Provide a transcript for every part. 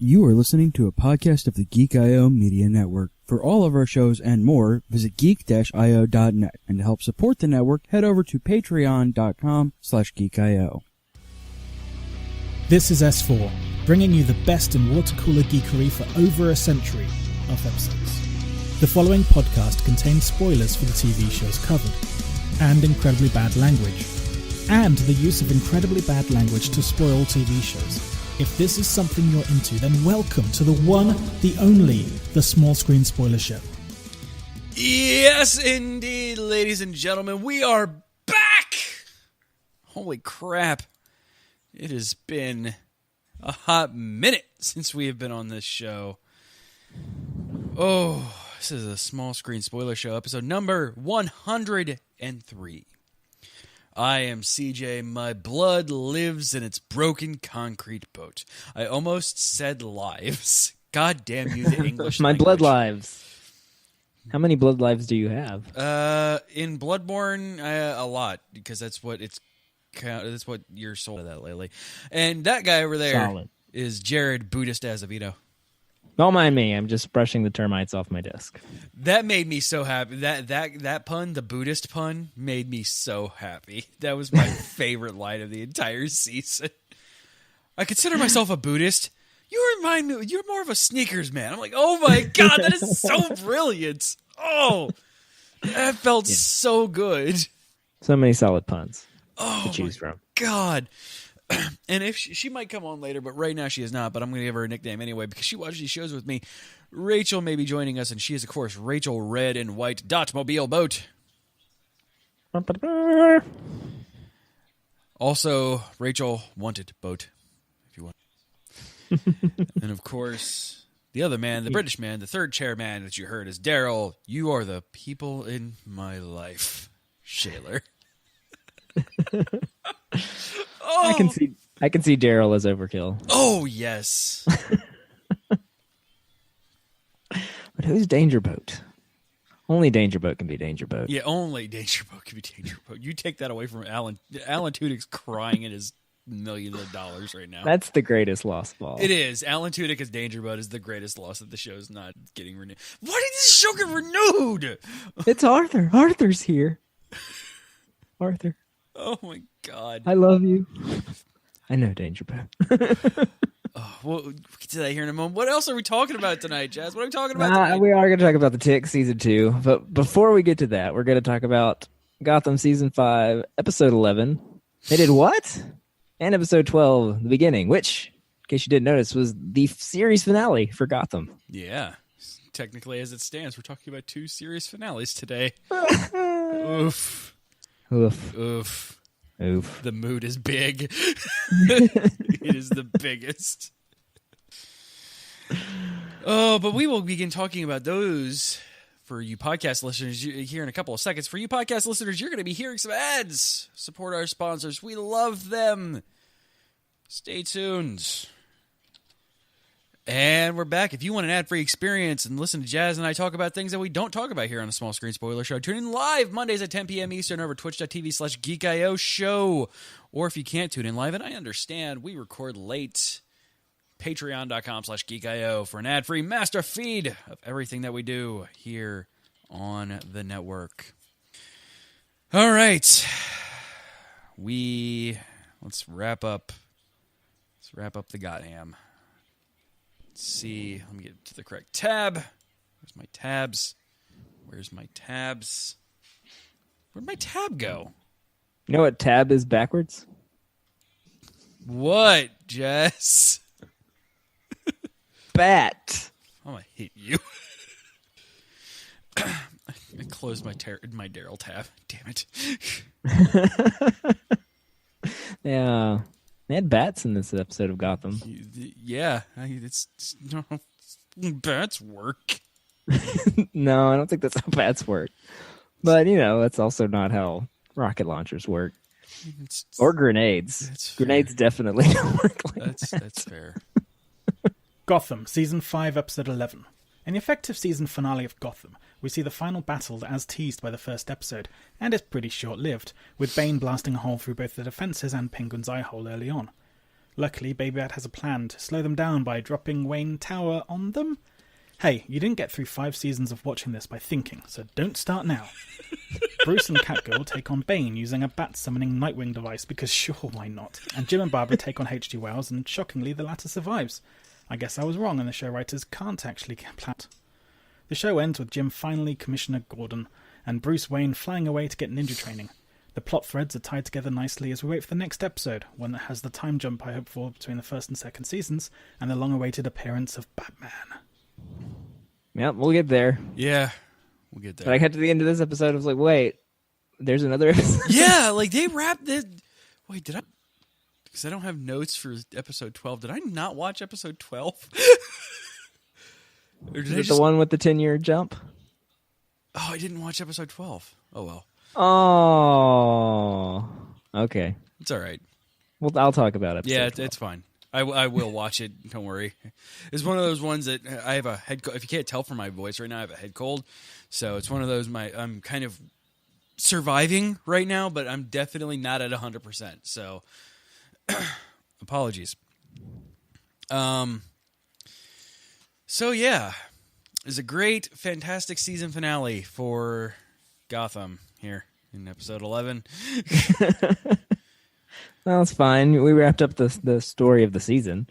You are listening to a podcast of the Geek.io Media Network. For all of our shows and more, visit geek-io.net. And to help support the network, head over to patreon.com/geekio. This is S4, bringing you the best in water-cooler geekery for over a century of episodes. The following podcast contains spoilers for the TV shows covered, and incredibly bad language, and the use of incredibly bad language to spoil TV shows. If this is something you're into, then welcome to the one, the only, the Small Screen Spoiler Show. Yes, indeed, ladies and gentlemen, we are back! Holy crap. It has been a hot minute since we have been on this show. Oh, this is a Small Screen Spoiler Show, episode number 103. I am CJ. My blood lives in its broken concrete boat. I almost said lives. God damn you, the English My language. blood lives. How many blood lives do you have? In Bloodborne, a lot, because that's what you're sold at that lately. And that guy over there is Jared Buddhist Azevedo. Don't mind me. I'm just brushing the termites off my desk. That made me so happy. That pun, the Buddhist pun, made me so happy. That was my favorite line of the entire season. I consider myself a Buddhist. You remind me, you're more of a sneakers man. I'm like, oh my God, that is so brilliant. Oh, that felt so good. So many solid puns to choose from. God. And if she might come on later, but right now she is not. But I'm going to give her a nickname anyway because she watches these shows with me. Rachel may be joining us, and she is, of course, Rachel Red and White Dotmobile Boat. Also, Rachel Wanted Boat, if you want. And, of course, the other man, the British man, the third chairman that you heard is Daryl. You are the people in my life, Shaler. Oh. I can see Daryl as overkill. Oh yes. But who's Danger Boat? Only Danger Boat can be Danger Boat. Yeah, only Danger Boat can be Danger Boat. You take that away from Alan. Alan Tudyk's crying in his millions of dollars right now. That's the greatest loss of all. It is. Alan Tudyk as Danger Boat is the greatest loss that the show's not getting renewed. Why did this show get renewed? It's Arthur. Arthur's here. Arthur. Oh my God. I love you. I know, Danger Boat. We'll get to that here in a moment. What else are we talking about tonight, Jazz? What are we talking about tonight? We are going to talk about The Tick Season 2. But before we get to that, we're going to talk about Gotham Season 5, Episode 11. They did what? And Episode 12, The Beginning, which, in case you didn't notice, was the series finale for Gotham. Yeah. Technically, as it stands, we're talking about 2 series finales today. Oof. Oof. Oof. Oof. The mood is big. It is the biggest. Oh, but we will begin talking about those for you podcast listeners here in a couple of seconds. For you podcast listeners, you're going to be hearing some ads. Support our sponsors. We love them. Stay tuned. And we're back. If you want an ad-free experience and listen to Jazz and I talk about things that we don't talk about here on a Small Screen Spoiler Show, tune in live Mondays at 10 p.m. Eastern over twitch.tv/geekio show. Or if you can't tune in live, and I understand, we record late, patreon.com/geekio for an ad-free master feed of everything that we do here on the network. All right. Let's wrap up the goddamn. Let's see. Let me get to the correct tab. Where's my tabs? Where'd my tab go? You know what tab is backwards? What, Jess? Bat. I'm going to hit you. I closed my Daryl tab. Damn it. Yeah. They had bats in this episode of Gotham. Yeah. Bats work. No, I don't think that's how bats work. But, that's also not how rocket launchers work. Or grenades. Grenades definitely don't work like that. That's fair. Gotham, Season 5, Episode 11. In the effective season finale of Gotham, we see the final battle as teased by the first episode, and it's pretty short-lived, with Bane blasting a hole through both the defences and Penguin's eye hole early on. Luckily, Baby Bat has a plan to slow them down by dropping Wayne Tower on them. Hey, you didn't get through 5 seasons of watching this by thinking, so don't start now. Bruce and Catgirl take on Bane using a bat-summoning Nightwing device, because sure, why not? And Jim and Barbara take on H.G. Wells, and shockingly, the latter survives. I guess I was wrong, and the show writers can't actually get planned. The show ends with Jim finally Commissioner Gordon, and Bruce Wayne flying away to get ninja training. The plot threads are tied together nicely as we wait for the next episode, one that has the time jump I hope for between the first and second seasons, and the long-awaited appearance of Batman. Yep, we'll get there. Yeah, we'll get there. But I got to the end of this episode, I was like, wait, there's another episode? Yeah, like they wrapped it. Wait, did I? Because I don't have notes for episode 12. Did I not watch episode 12? Or did Is I it just... the one with the 10-year jump? Oh, I didn't watch episode 12. Oh, well. Oh, okay. It's all right. Well, I'll talk about it. Yeah, it's fine. I will watch it. Don't worry. It's one of those ones that I have a head cold. If you can't tell from my voice right now, I have a head cold. So it's one of those I'm kind of surviving right now, but I'm definitely not at 100%. So apologies. So yeah, it's a great, fantastic season finale for Gotham here in episode 11. Well, it's fine. We wrapped up the story of the season.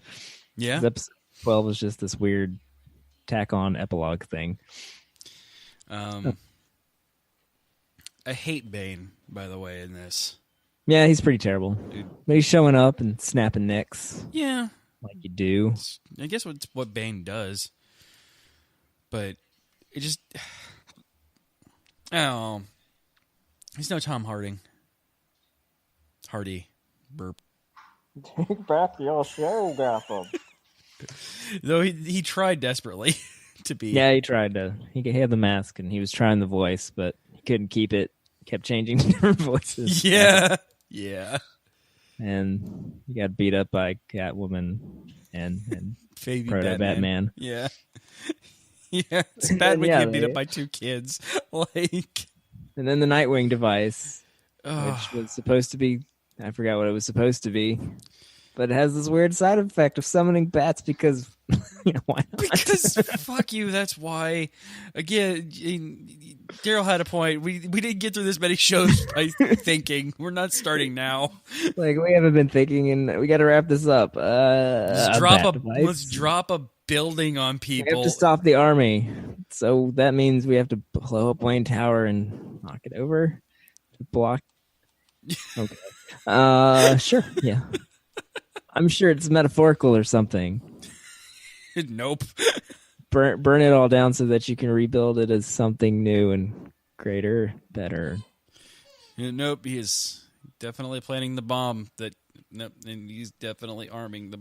Yeah. Episode 12 was just this weird tack-on epilogue thing. I hate Bane, by the way, in this. Yeah, he's pretty terrible. Dude. But he's showing up and snapping necks Yeah. like you do. I guess what Bane does. But it just... Oh. He's no Tom Hardy. Burp. Take back your show, Gotham. Though he tried desperately to be. Yeah, he tried to. He had the mask and he was trying the voice, but he couldn't keep it. Kept changing to different voices. Yeah. Yeah. And he got beat up by Catwoman and Baby Proto Batman. Yeah. Yeah. It's Batman Yeah, getting beat up by 2 kids. Like. And then the Nightwing device, Oh. which was supposed to be, I forgot what it was supposed to be, but it has this weird side effect of summoning bats because, why not? Because fuck you, that's why. Again, Daryl had a point. We didn't get through this many shows by thinking. We're not starting now. Like, we haven't been thinking, and we got to wrap this up. Let's Let's drop a building on We people. have to stop the army. So that means we have to blow up Wayne Tower and knock it over to block. Okay. Sure. Yeah. I'm sure it's metaphorical or something. Nope. Burn it all down so that you can rebuild it as something new and greater, better. Nope. He is definitely planning the bomb. Nope. And he's definitely arming the.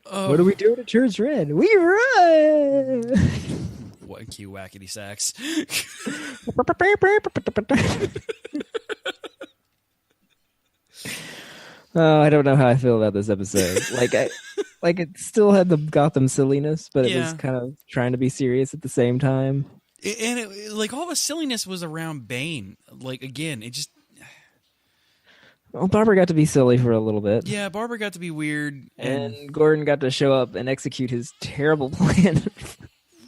What do we do to Church Red? We run. What cue wackety sacks? Oh, I don't know how I feel about this episode. Like it still had the Gotham silliness, but it was kind of trying to be serious at the same time. And it, all the silliness was around Bane. Like, again, it just. Well, Barbara got to be silly for a little bit. Yeah, Barbara got to be weird. And Gordon got to show up and execute his terrible plan.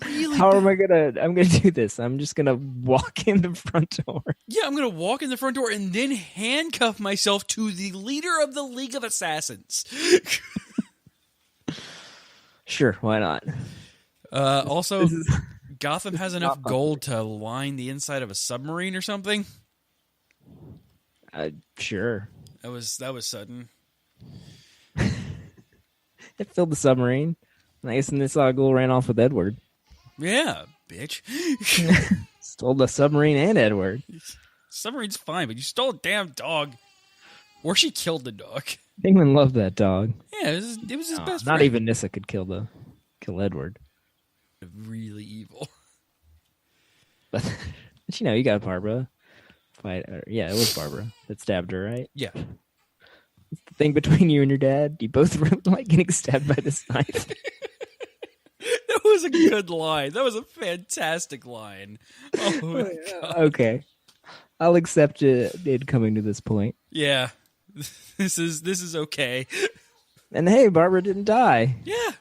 Really How am I gonna? I'm gonna do this. I'm just gonna walk in the front door. Yeah, I'm going to walk in the front door and then handcuff myself to the leader of the League of Assassins. Sure, why not? Also, Gotham has enough gold to line the inside of a submarine or something. Sure. That was sudden. It filled the submarine. And I guess Nisal Ghul ran off with Edward. Yeah, bitch. Stole the submarine and Edward. Submarine's fine, but you stole a damn dog. Or she killed the dog. Penguin loved that dog. Yeah, it was his best Not friend. even Nissa could kill Edward. Really evil. But you got Barbara. Yeah, it was Barbara that stabbed her, right? Yeah. What's the thing between you and your dad? You both like getting stabbed by this knife. That was a good line. That was a fantastic line. Oh my god. Okay. I'll accept it coming to this point. Yeah. This is okay. And hey, Barbara didn't die. Yeah.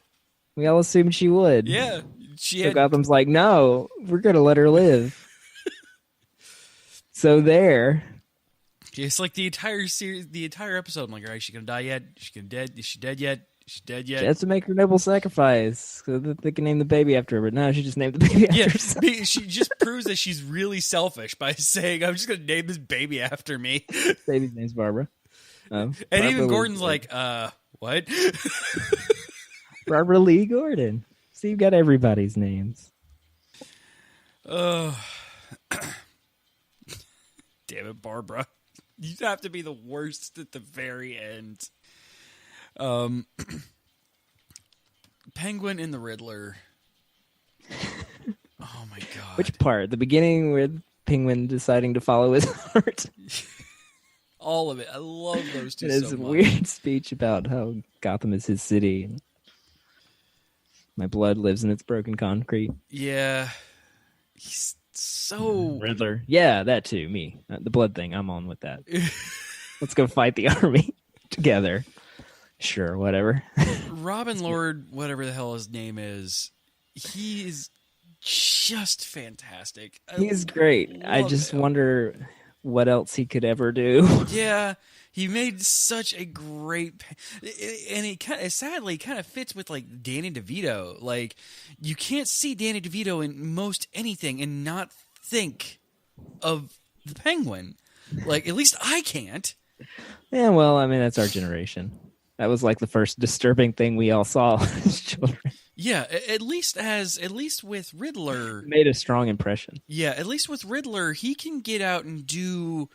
We all assumed she would. Yeah. She So had Gotham's like, no, we're going to let her live. So there. It's like the entire series, the entire episode. I'm like, all right, is she gonna die yet? Is she gonna dead? Is she dead yet? Is she dead yet? She has to make her noble sacrifice so that they can name the baby after her. But no, she just named the baby after Yeah, herself. she just proves that she's really selfish by saying, "I'm just gonna name this baby after me." Baby's name's Barbara. And Barbara even Lee Gordon's Gordon. like, what? Barbara Lee Gordon. So you've got everybody's names. Oh, damn it, Barbara! You have to be the worst at the very end. Penguin and the Riddler. Oh my god! Which part? The beginning with Penguin deciding to follow his heart? All of it. I love those two And his so much. weird speech about how Gotham is his city. My blood lives in its broken concrete. Yeah, he's so Riddler. Yeah, that too. Me. The blood thing. I'm on with that. Let's go fight the army together. Sure, whatever. Robin Lord, whatever the hell his name is. He is just fantastic. He's great. I love just him. wonder what else he could ever do. Yeah, he made such a great, and it kind of sadly kind of fits with like Danny DeVito. Like you can't see Danny DeVito in most anything and not think of the Penguin. Like at least I can't. Yeah, well, I mean, that's our generation. That was like the first disturbing thing we all saw as children. Yeah, at least with Riddler. It made a strong impression. Yeah, at least with Riddler, he can get out and do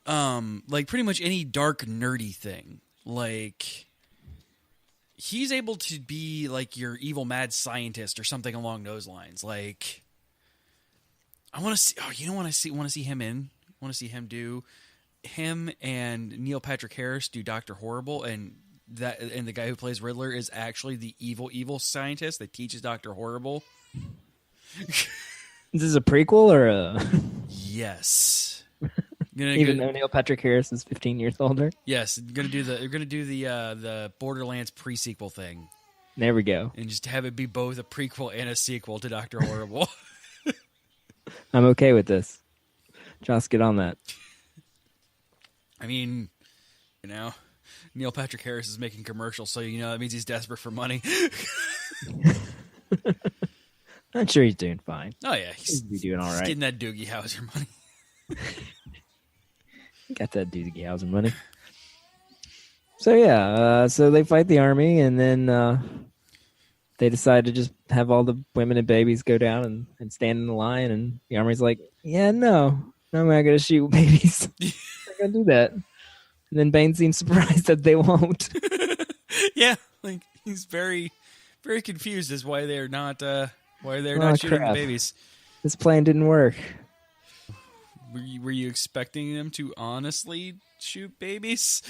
like pretty much any dark nerdy thing. Like he's able to be like your evil mad scientist or something along those lines. Like I want to see you know what I want to see him in? I want to see him do him and Neil Patrick Harris do Dr. Horrible, and the guy who plays Riddler is actually the evil scientist that teaches Dr. Horrible. Is this a prequel or a... Yes. Even though Neil Patrick Harris is 15 years older? Yes, gonna do the Borderlands pre-sequel thing, There we go. and just have it be both a prequel and a sequel to Dr. Horrible. I'm okay with this. Joss, get on that. I mean, you know, Neil Patrick Harris is making commercials, so you know that means he's desperate for money. I'm sure he's doing fine. Oh yeah, he's He'd be doing all right. getting that Doogie Howser money. Got that Doogie Howser money. So yeah, so they fight the army, and then they decide to just have all the women and babies go down and stand in the line, and the army's like, yeah, no, I'm not going to shoot babies. I'm not going to do that. And then Bane seems surprised that they won't. Yeah, like he's very, very confused as why they're not shooting crap. the babies. This plan didn't work. Were you expecting them to honestly shoot babies?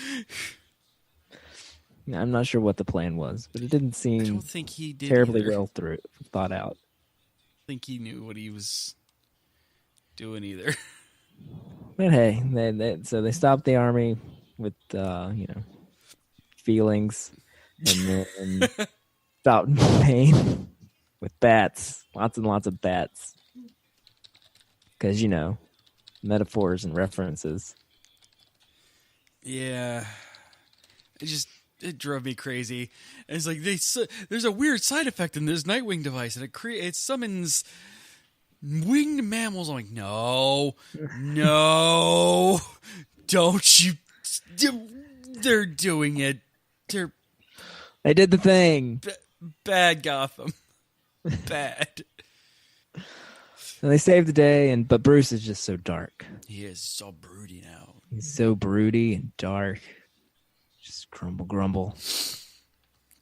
I'm not sure what the plan was, but it didn't I seem don't think he did terribly either. well thought out. I think he knew what he was doing either. But hey, so they stopped the army with feelings, and then stopped Bane with bats, lots and lots of bats, because metaphors and references. Yeah, it drove me crazy. And it's like there's a weird side effect in this Nightwing device, and it summons winged mammals. I'm like, no, don't you? They're doing it. They're They did the thing. bad, Gotham. Bad. And they saved the day, but Bruce is just so dark. He is so broody now. He's so broody and dark. Just grumble.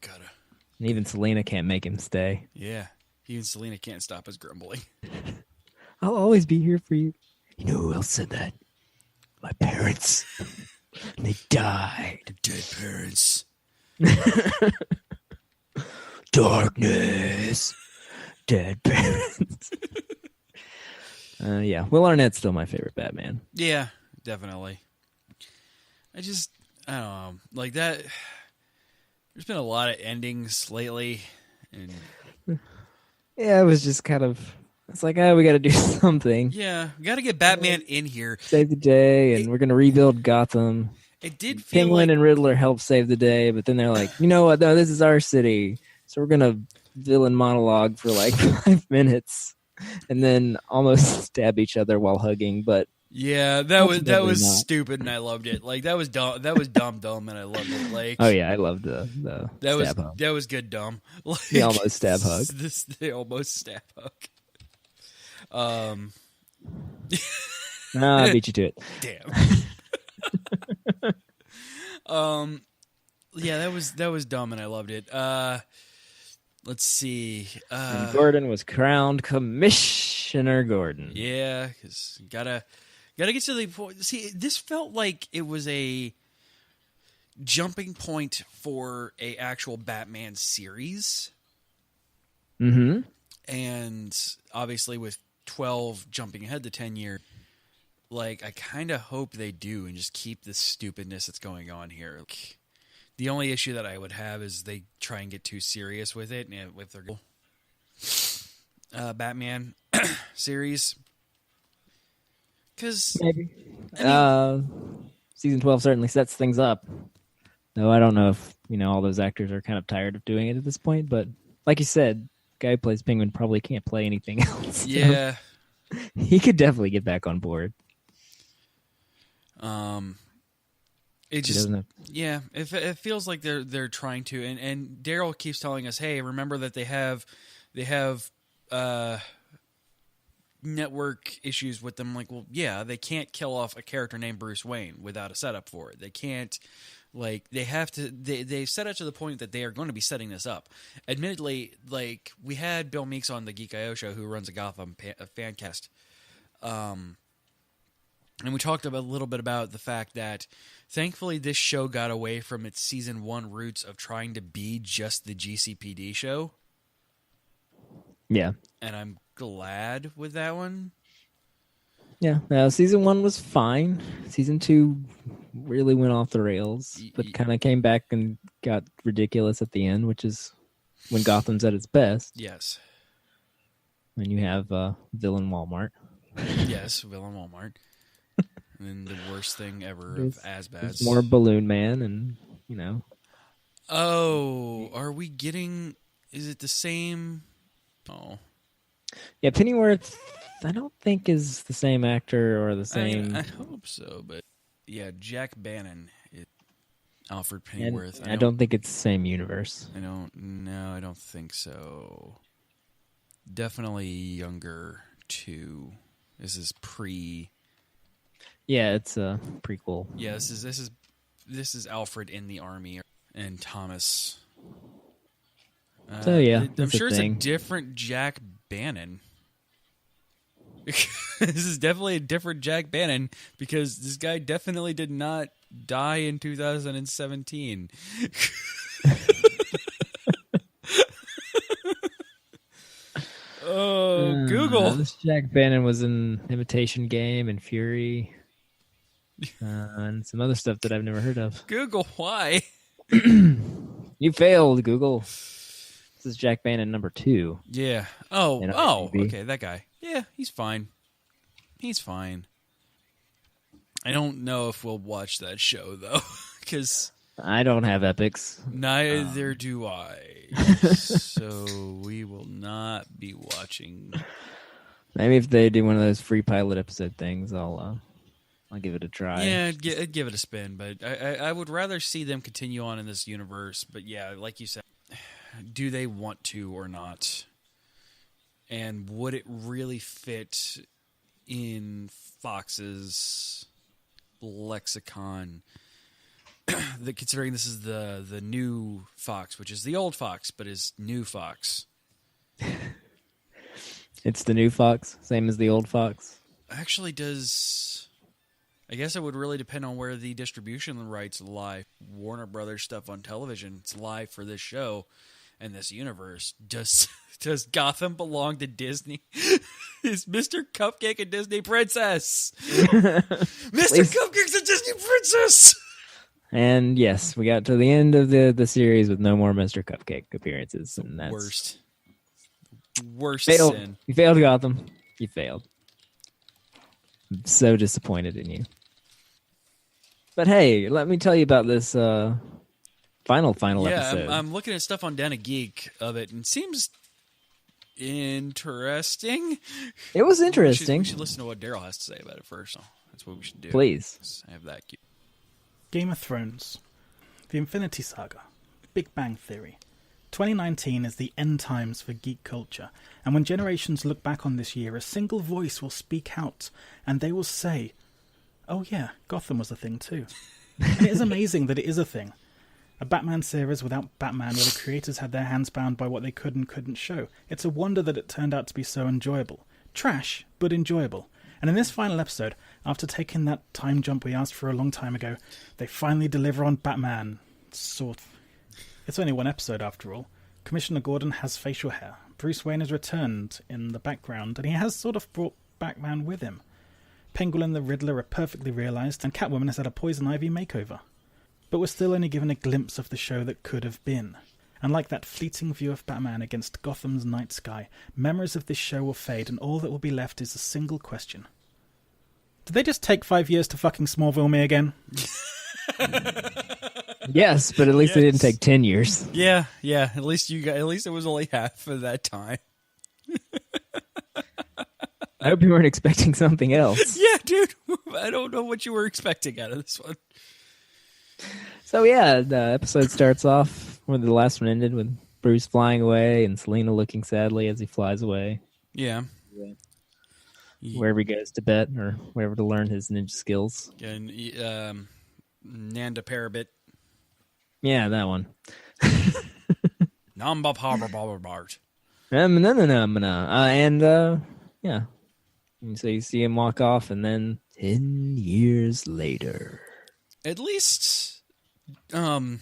Gotta. And even Selena can't make him stay. Yeah. Even Selena can't stop his grumbling. I'll always be here for you. You know who else said that? My parents. They died. Dead parents. Darkness. Dead parents. Yeah, Will Arnett's still my favorite Batman. Yeah, definitely. I don't know. Like that. There's been a lot of endings lately, and Yeah, it was just kind of. It's like, oh, we got to do something. yeah, we got to get Batman in here. Save the day, and we're gonna rebuild Gotham. It did feel Penguin like and Riddler help save the day, but then they're like, you know what? No, this is our city, so we're gonna villain monologue for like 5 minutes, and then almost stab each other while hugging. But yeah, that was not. stupid, and I loved it. Like that was dumb. That was dumb, and I loved it. Like Oh yeah, I loved the that stab hug. that was good, dumb. Like, The almost stab hug. The almost stab hug. I beat you to it. Damn. Yeah, that was dumb, and I loved it. Let's see. And Gordon was crowned Commissioner Gordon. Yeah, because gotta get to the point. See, this felt like it was a jumping point for a actual Batman series, Mm-hmm. and obviously with 12 jumping ahead to 10 years, like I kind of hope they do and just keep this stupidness that's going on here. Like, the only issue that I would have is they try and get too serious with it, and with their Batman series. Because Maybe. Season 12 certainly sets things up. Though I don't know if, all those actors are kind of tired of doing it at this point. But like you said, the guy who plays Penguin probably can't play anything else. yeah. He could definitely get back on board. It just doesn't have- yeah, it feels like they're trying to, and Daryl keeps telling us, hey, remember that they have network issues with them. Like, well, yeah, they can't kill off a character named Bruce Wayne without a setup for it. They can't, like, they have to. They've set it to the point that they are going to be setting this up. Admittedly, like, we had Bill Meeks on the Geek.io show, who runs a Gotham fan cast. And we talked a little bit about the fact that thankfully this show got away from its season 1 roots of trying to be just the GCPD show. Yeah. And I'm glad with that one. Yeah. Season 1 was fine. Season 2 really went off the rails, but kind of came back and got ridiculous at the end, which is when Gotham's at its best. Yes. When you have villain Walmart. Yes, villain Walmart. And then the worst thing ever of Asbats. There's more Balloon Man and, Oh, are we getting... Is it the same... Oh. Yeah, Pennyworth, I don't think is the same actor or the same... I hope so, but... Yeah, Jack Bannon is Alfred Pennyworth. I don't think it's the same universe. I don't think so. Definitely younger, too. This is pre... Yeah, it's a prequel. Yeah, this is Alfred in the army and Thomas. So yeah, I'm that's sure a it's thing. a different Jack Bannon. This is definitely a different Jack Bannon because this guy definitely did not die in 2017. Oh, Google. This Jack Bannon was in Imitation Game and Fury. And some other stuff that I've never heard of. Google, why? You failed, Google. This is Jack Bannon number 2. Yeah. In IMDb. Okay, that guy. Yeah, he's fine. He's fine. I don't know if we'll watch that show, though, because... I don't have epics. Neither do I. So we will not be watching. Maybe if they do one of those free pilot episode things, I'll give it a try. Yeah, I'd give it a spin, but I would rather see them continue on in this universe. But yeah, like you said, do they want to or not? And would it really fit in Fox's lexicon? Considering this is the new Fox, which is the old Fox, but is new Fox. It's the new Fox, same as the old Fox. Actually, I guess it would really depend on where the distribution rights lie. Warner Brothers stuff on television, it's live for this show and this universe. Does Gotham belong to Disney? Is Mr. Cupcake a Disney princess? Mr. Cupcake's a Disney princess! And yes, we got to the end of the series with no more Mr. Cupcake appearances, and that's worst failed. sin. You failed, Gotham. You failed. I'm so disappointed in you. But hey, let me tell you about this final episode. I'm looking at stuff on Dana Geek of it, and it seems interesting. It was interesting. We should listen to what Daryl has to say about it first. So that's what we should do. Please. Let's have that cue. Game of Thrones, The Infinity Saga, Big Bang Theory. 2019 is the end times for geek culture, and when generations look back on this year, a single voice will speak out, and they will say, oh yeah, Gotham was a thing too. And it is amazing that it is a thing. A Batman series without Batman, where the creators had their hands bound by what they could and couldn't show. It's a wonder that it turned out to be so enjoyable. Trash, but enjoyable. And in this final episode, after taking that time jump we asked for a long time ago, they finally deliver on Batman. Sort of. It's only one episode after all. Commissioner Gordon has facial hair. Bruce Wayne has returned in the background, and he has sort of brought Batman with him. Penguin and the Riddler are perfectly realised, and Catwoman has had a Poison Ivy makeover. But we're still only given a glimpse of the show that could have been. And like that fleeting view of Batman against Gotham's night sky, memories of this show will fade, and all that will be left is a single question. Did they just take 5 years to fucking Smallville me again? Yes, but at least it didn't take 10 years. Yeah. At least it was only half of that time. I hope you weren't expecting something else. Yeah, dude. I don't know what you were expecting out of this one. So yeah, the episode starts off where the last one ended with Bruce flying away and Selena looking sadly as he flies away. Yeah. Wherever he goes to Tibet or wherever to learn his ninja skills. And Nanda Parabit. Yeah, that one. Namba Bart. And yeah. And so you see him walk off, and then 10 years later. At least Catwoman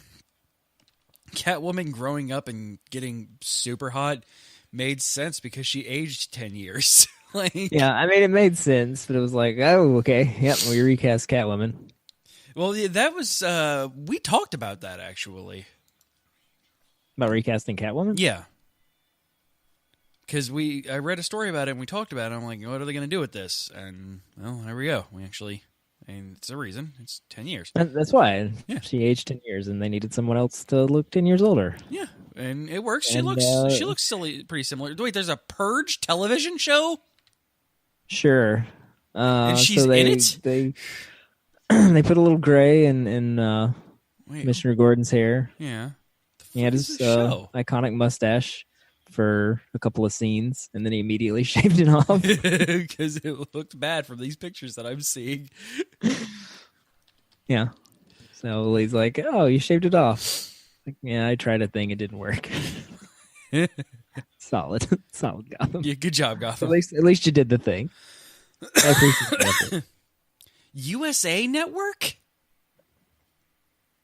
growing up and getting super hot made sense because she aged 10 years. Yeah, I mean, it made sense, but it was like, oh, okay. Yep, we recast Catwoman. Well, yeah, that was, we talked about that, actually. About recasting Catwoman? Yeah. Because I read a story about it, and we talked about it, I'm like, what are they going to do with this? And, well, there we go. And it's a reason. It's 10 years. That's why. Yeah. She aged 10 years, and they needed someone else to look 10 years older. Yeah, and it works. She looks pretty similar. Wait, there's a Purge television show? Sure. And she's in it? They put a little gray in Commissioner Gordon's hair. Yeah. He had his iconic mustache for a couple of scenes, and then he immediately shaved it off. Because it looked bad from these pictures that I'm seeing. Yeah. So he's like, oh, you shaved it off. Like, yeah, I tried a thing. It didn't work. Solid Gotham. Yeah, good job, Gotham. At least you did the thing. I appreciate it. USA Network?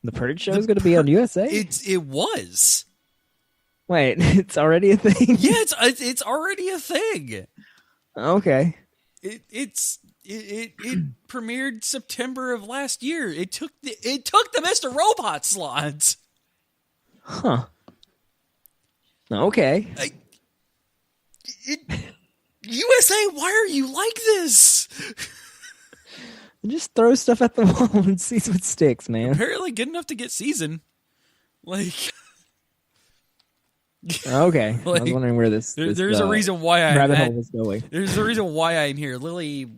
The Purge show is going to be on USA? It was. Wait, it's already a thing? Yeah, it's already a thing. Okay. It premiered September of last year. It took the Mr. Robot slot. Huh. Okay. USA, why are you like this? Just throw stuff at the wall and see what sticks, man. Apparently good enough to get season. Like... Okay. I was wondering where this there's a reason why rabbit hole was going. There's a reason why I'm here. Lily,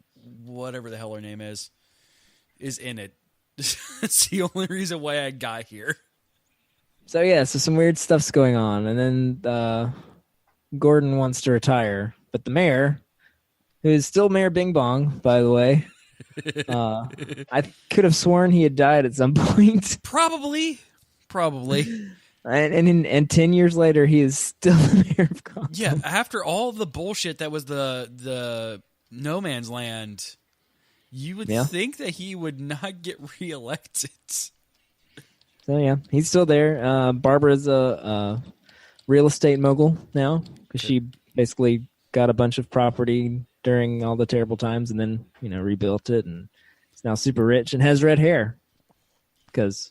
whatever the hell her name is in it. It's the only reason why I got here. So some weird stuff's going on, and then Gordon wants to retire, but the mayor, who is still Mayor Bing Bong, by the way, I could have sworn he had died at some point. Probably. And 10 years later, he is still the mayor of Gotham. Yeah, after all the bullshit that was the No Man's Land, you would think that he would not get reelected. So yeah, he's still there. Barbara's a real estate mogul now because she basically got a bunch of property during all the terrible times and then rebuilt it, and is now super rich and has red hair because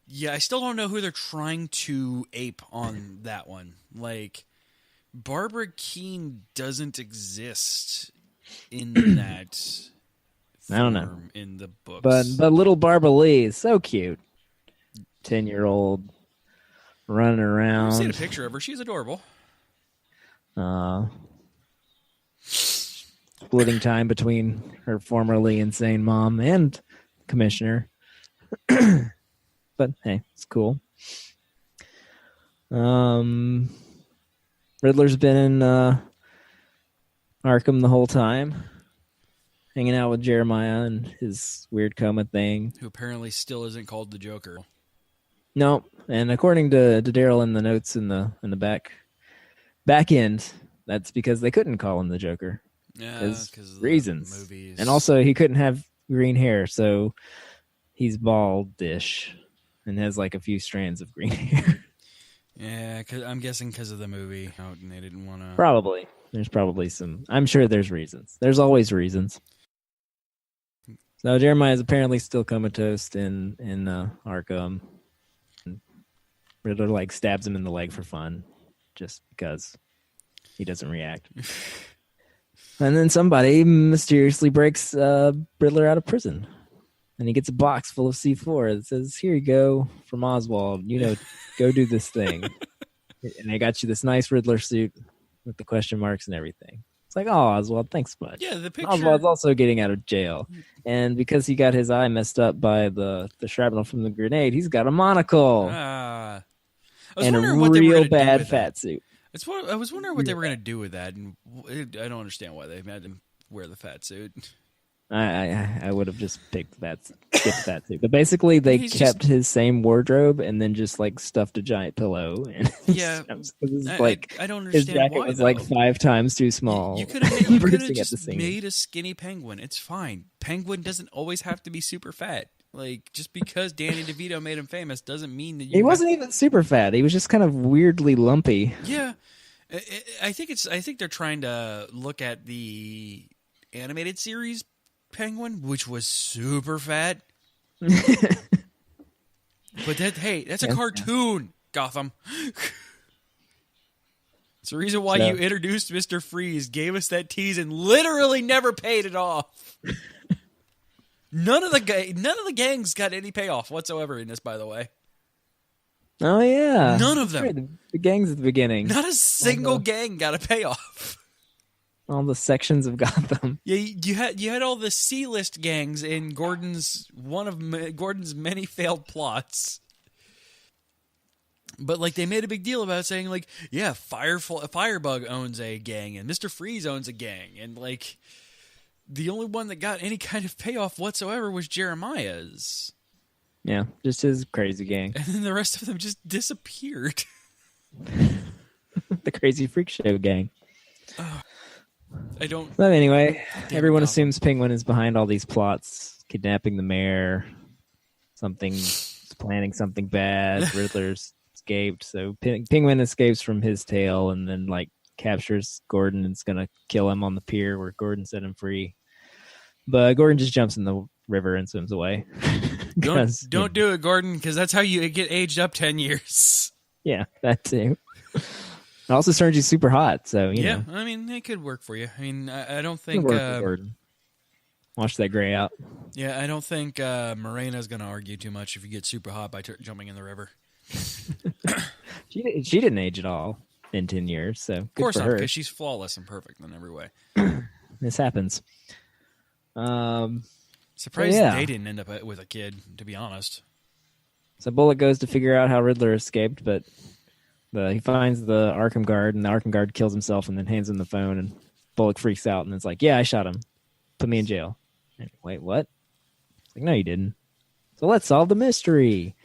Yeah, I still don't know who they're trying to ape on that one. Like, Barbara Keene doesn't exist in that I don't know. form in the books. But little Barbara Lee is so cute. 10-year-old running around. I've seen a picture of her. She's adorable. Splitting time between her formerly insane mom and commissioner. But hey, it's cool. Riddler's been in Arkham the whole time, hanging out with Jeremiah and his weird coma thing. Who apparently still isn't called the Joker. No, and according to Daryl in the notes in the back end, that's because they couldn't call him the Joker. Yeah, because reasons. Movies. And also he couldn't have green hair, so he's baldish and has like a few strands of green hair. Yeah, I'm guessing because of the movie. And they didn't want to. Probably. There's probably some. I'm sure there's reasons. There's always reasons. So Jeremiah is apparently still comatose in Arkham. Riddler like stabs him in the leg for fun, just because he doesn't react. And then somebody mysteriously breaks Riddler out of prison. And he gets a box full of C4 that says, "Here you go from Oswald. Go do this thing." And they got you this nice Riddler suit with the question marks and everything. It's like, oh, Oswald, thanks much. Yeah, the picture. Oswald's also getting out of jail. And because he got his eye messed up by the shrapnel from the grenade, he's got a monocle. I was and a wondering what they were real gonna do bad with fat that. suit. I was wondering what they were going to do with that, and I don't understand why they made him wear the fat suit. I would have just picked that suit. But basically, they He's kept his same wardrobe and then just like stuffed a giant pillow. And Yeah, I don't his understand jacket why. was though. like 5 times too small. You could have bursting at the just seams. made a skinny penguin. It's fine. Penguin doesn't always have to be super fat. Like, just because Danny DeVito made him famous doesn't mean that He wasn't even super fat. He was just kind of weirdly lumpy. Yeah, I think they're trying to look at the animated series Penguin, which was super fat. But that's a cartoon, Gotham. It's the reason why you introduced Mr. Freeze, gave us that tease, and literally never paid it off. None of the gangs got any payoff whatsoever in this, by the way. Oh yeah, None of them. The gangs at the beginning. Not a single gang got a payoff. All the sections of Gotham. Yeah, you had all the C-list gangs in Gordon's many failed plots. But like they made a big deal about saying like, yeah, Firebug owns a gang and Mr. Freeze owns a gang, and like the only one that got any kind of payoff whatsoever was Jeremiah's. Yeah, just his crazy gang. And then the rest of them just disappeared. The Crazy Freak Show gang. I don't. But anyway, Damn everyone Gotham. assumes Penguin is behind all these plots, kidnapping the mayor, planning something bad. Riddler's escaped, so Penguin escapes from his tail and then like captures Gordon and is gonna kill him on the pier where Gordon set him free. But Gordon just jumps in the river and swims away. Don't do it, Gordon, because that's how you get aged up 10 years. Yeah, that too. It also turns you super hot, so you know. I mean, it could work for you. I mean, I don't think. Gordon. Wash that gray out. Yeah, I don't think Morena's going to argue too much if you get super hot by jumping in the river. She didn't age at all in 10 years, so Of course good for not, her. because she's flawless and perfect in every way. This happens. Surprised yeah. they didn't end up with a kid, to be honest. So Bullock goes to figure out how Riddler escaped, but he finds the Arkham guard, and the Arkham guard kills himself and then hands him the phone, and Bullock freaks out and it's like, yeah, I shot him. Put me in jail. And, wait, what? It's like, no, you didn't. So let's solve the mystery.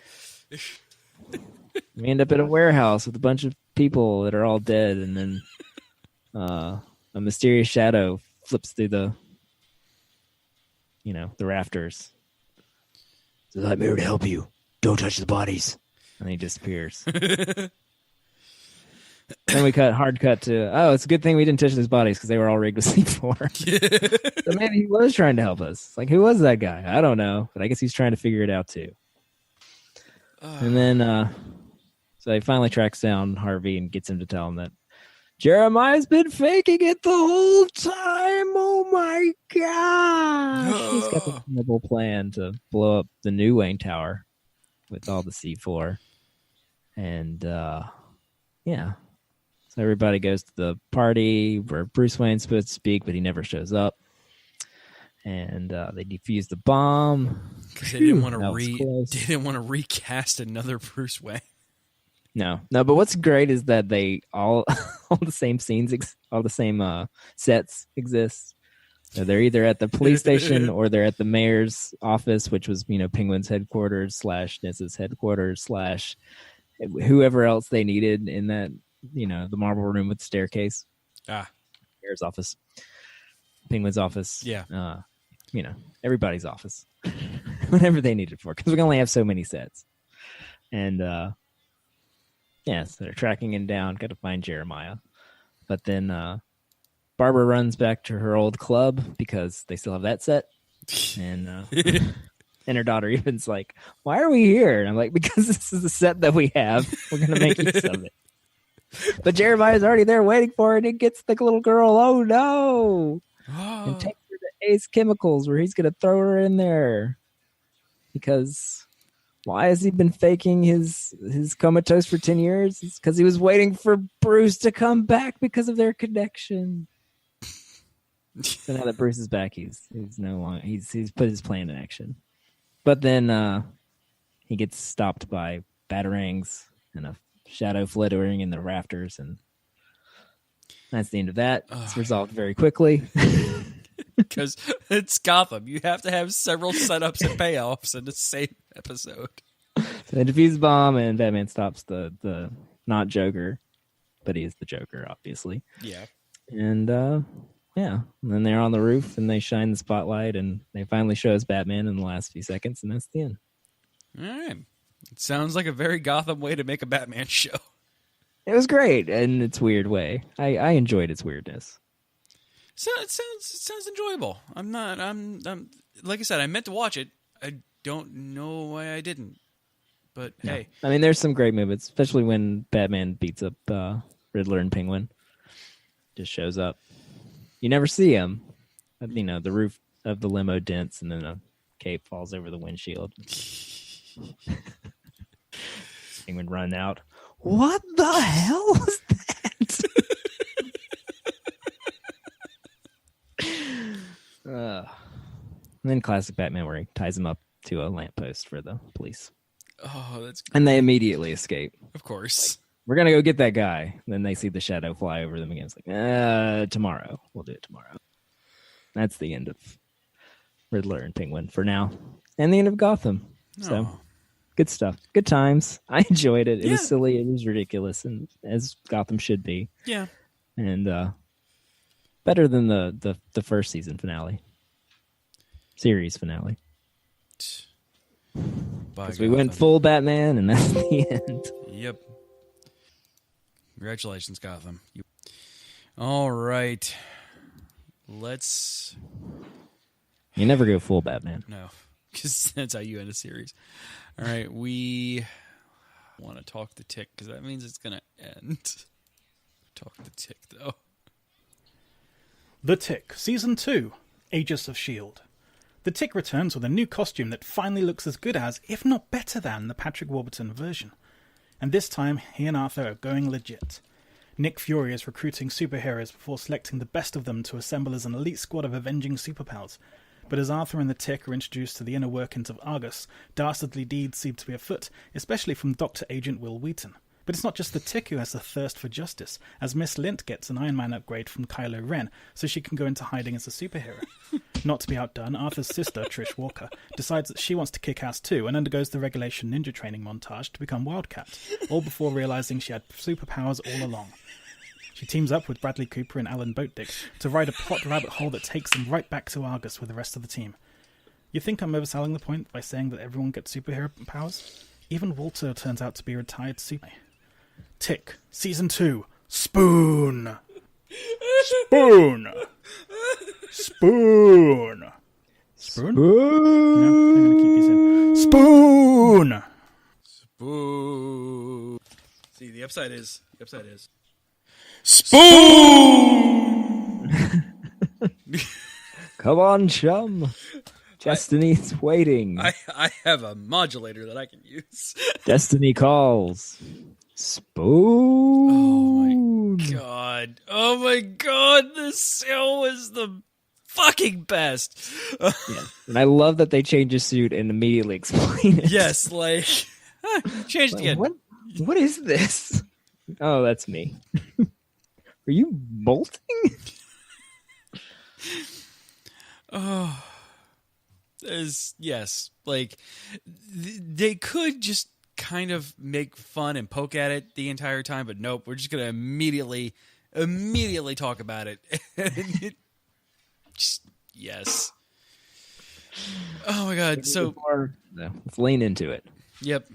We end up at a warehouse with a bunch of people that are all dead, and then a mysterious shadow flips through the rafters. Says, I'm here to help you. Don't touch the bodies. And he disappears. Then we hard cut to, oh, it's a good thing we didn't touch those bodies because they were all rigged with C4. So maybe he was trying to help us. Like, who was that guy? I don't know, but I guess he's trying to figure it out too. And then, so he finally tracks down Harvey and gets him to tell him that Jeremiah's been faking it the whole time. Oh my gosh. He's got the terrible plan to blow up the new Wayne Tower with all the C4. And, yeah. So everybody goes to the party where Bruce Wayne's supposed to speak, but he never shows up. And they defuse the bomb. They didn't want to recast another Bruce Wayne. No, but what's great is that they all the same scenes, all the same sets exist. So they're either at the police station or they're at the mayor's office, which was, Penguin's headquarters / Niss's headquarters / whoever else they needed in that, the marble room with the staircase. Mayor's office, Penguin's office. Yeah. Everybody's office, whatever they need it for, because we can only have so many sets. And, yeah, so they're tracking him down, got to find Jeremiah. But then Barbara runs back to her old club because they still have that set. And and her daughter even's like, why are we here? And I'm like, because this is the set that we have. We're going to make use of it. But Jeremiah's already there waiting for it. And he gets the little girl, oh no. And takes her to Ace Chemicals where he's going to throw her in there. Because... why has he been faking his comatose for 10 years? It's because he was waiting for Bruce to come back because of their connection. So now that Bruce is back, he's no longer he's put his plan in action. But then he gets stopped by batarangs and a shadow flittering in the rafters, and that's the end of that. It's resolved very quickly. Because it's Gotham. You have to have several setups and payoffs in the same episode. So they defuse the bomb, and Batman stops the not Joker, but he is the Joker, obviously. Yeah. And, yeah. And then they're on the roof, and they shine the spotlight, and they finally show us Batman in the last few seconds, and that's the end. All right. It sounds like a very Gotham way to make a Batman show. It was great in its weird way. I enjoyed its weirdness. So it sounds enjoyable. I'm like I said, I meant to watch it. I don't know why I didn't. But no. Hey, I mean, there's some great moments, especially when Batman beats up Riddler and Penguin. Just shows up. You never see him. But, the roof of the limo dents, and then a cape falls over the windshield. Penguin run out. What the hell was that? And then classic Batman where he ties him up to a lamppost for the police. Oh, that's great. And they immediately escape. Of course. We're going to go get that guy. Then they see the shadow fly over them again. It's like, tomorrow. We'll do it tomorrow. That's the end of Riddler and Penguin for now. And the end of Gotham. So, good stuff. Good times. I enjoyed it. It was silly. It was ridiculous. And as Gotham should be. Yeah. And better than the first season finale. Series finale. Because we went full Batman, and that's the end. Yep. Congratulations, Gotham. All right. You never go full Batman. No, because that's how you end a series. All right, we want to talk the Tick, because that means it's going to end. Talk the Tick, though. The Tick, Season 2, Aegis of S.H.I.E.L.D. The Tick returns with a new costume that finally looks as good as, if not better than, the Patrick Warburton version. And this time, he and Arthur are going legit. Nick Fury is recruiting superheroes before selecting the best of them to assemble as an elite squad of avenging superpowers. But as Arthur and the Tick are introduced to the inner workings of Argus, dastardly deeds seem to be afoot, especially from Dr. Agent Will Wheaton. But it's not just the Tick who has the thirst for justice, as Miss Lint gets an Iron Man upgrade from Kylo Ren, so she can go into hiding as a superhero. Not to be outdone, Arthur's sister, Trish Walker, decides that she wants to kick ass too, and undergoes the regulation ninja training montage to become Wildcat, all before realizing she had superpowers all along. She teams up with Bradley Cooper and Alan Boatdick to ride a plot rabbit hole that takes them right back to Argus with the rest of the team. You think I'm overselling the point by saying that everyone gets superhero powers? Even Walter turns out to be a retired super. Tick, Season 2, Spoon! Spoon! Spoon! Spoon? No, I'm going to keep these in. Spoon! Boo. See, the upside is Come on, chum. Destiny's waiting. I have a modulator that I can use. Destiny calls. Spoon. Oh my god, this show is the fucking best. Yeah. And I love that they change his suit and immediately explain it. Yes, like changed again. What is this? Oh, that's me. Are you bolting? Oh, yes. Like they could just kind of make fun and poke at it the entire time, but nope. We're just gonna immediately talk about it. Yes. Oh my god. So let's lean into it. Yep.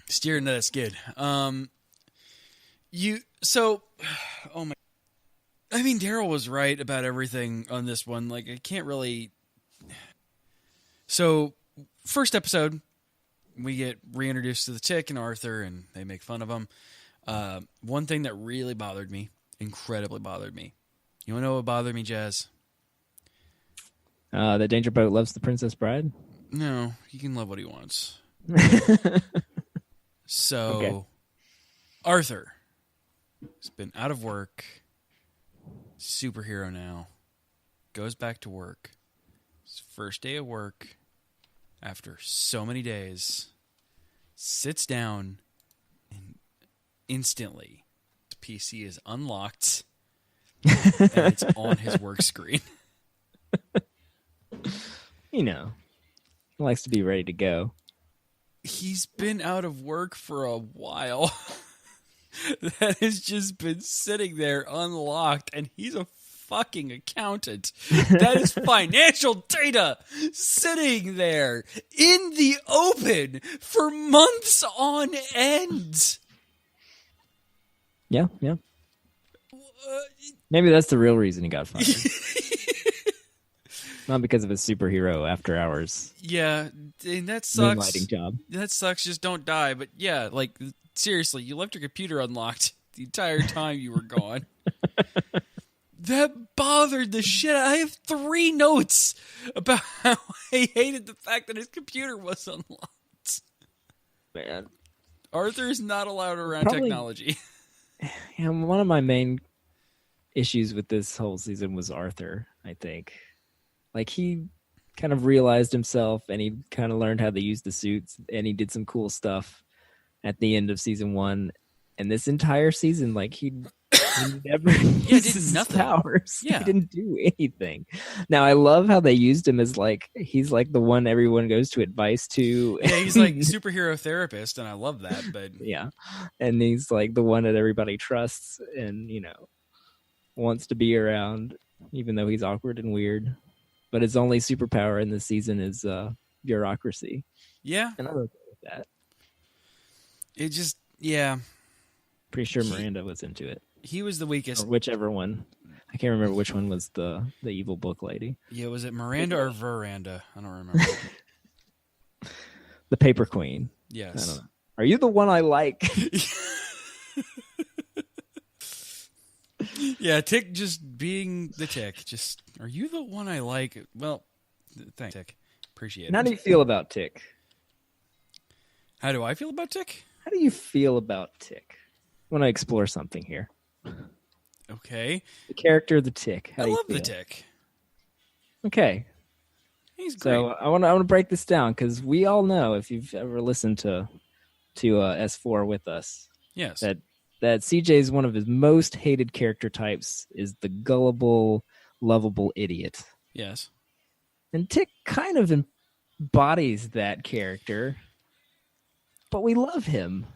Steering that skid. Oh my. I mean, Daryl was right about everything on this one. Like, I can't really. So, first episode, we get reintroduced to the Tick and Arthur, and they make fun of him. One thing that really bothered me, incredibly bothered me. You want to know what bothered me, Jazz? The Danger Boat loves the Princess Bride? No, he can love what he wants. So, okay. Arthur has been out of work, superhero now, goes back to work. His first day of work, after so many days, sits down, and instantly, his PC is unlocked, and it's on his work screen. You know, he likes to be ready to go. He's been out of work for a while. That has just been sitting there unlocked, and he's a fucking accountant. That is financial data sitting there in the open for months on end. Yeah. Maybe that's the real reason he got fired. Not because of his superhero after hours. Yeah, and that sucks. Moonlighting job. That sucks. Just don't die. But yeah, like seriously, you left your computer unlocked the entire time you were gone. That bothered the shit. I have 3 notes about how I hated the fact that his computer was unlocked. Man, Arthur is not allowed around technology. Yeah, one of my main issues with this whole season was Arthur, I think. Like, he kind of realized himself, and he kind of learned how to use the suits, and he did some cool stuff at the end of season 1. And this entire season, like, he never used his powers. Yeah. He didn't do anything. Now, I love how they used him as, like, he's like the one everyone goes to advice to. Yeah, he's like superhero therapist, and I love that. But yeah, and he's like the one that everybody trusts and, you know, wants to be around, even though he's awkward and weird. But his only superpower in this season is bureaucracy. Yeah. And I'm okay with that. It just, yeah. Pretty sure Miranda was into it. He was the weakest. Or whichever one. I can't remember which one was the evil book lady. Yeah, was it Miranda or Veranda? I don't remember. The Paper Queen. Yes. I don't know. Are you the one I like? Yeah, Tick just being the Tick. Just, are you the one I like? Well, thanks, Tick. Appreciate it. How do you feel about Tick? How do I feel about Tick? How do you feel about Tick? I want to explore something here. Okay. The character of the Tick. How I do you love feel? the Tick. Okay. He's great. So I want to break this down because we all know, if you've ever listened to S4 with us, yes, that CJ is one of his most hated character types, is the gullible, lovable idiot. Yes. And Tick kind of embodies that character, but we love him.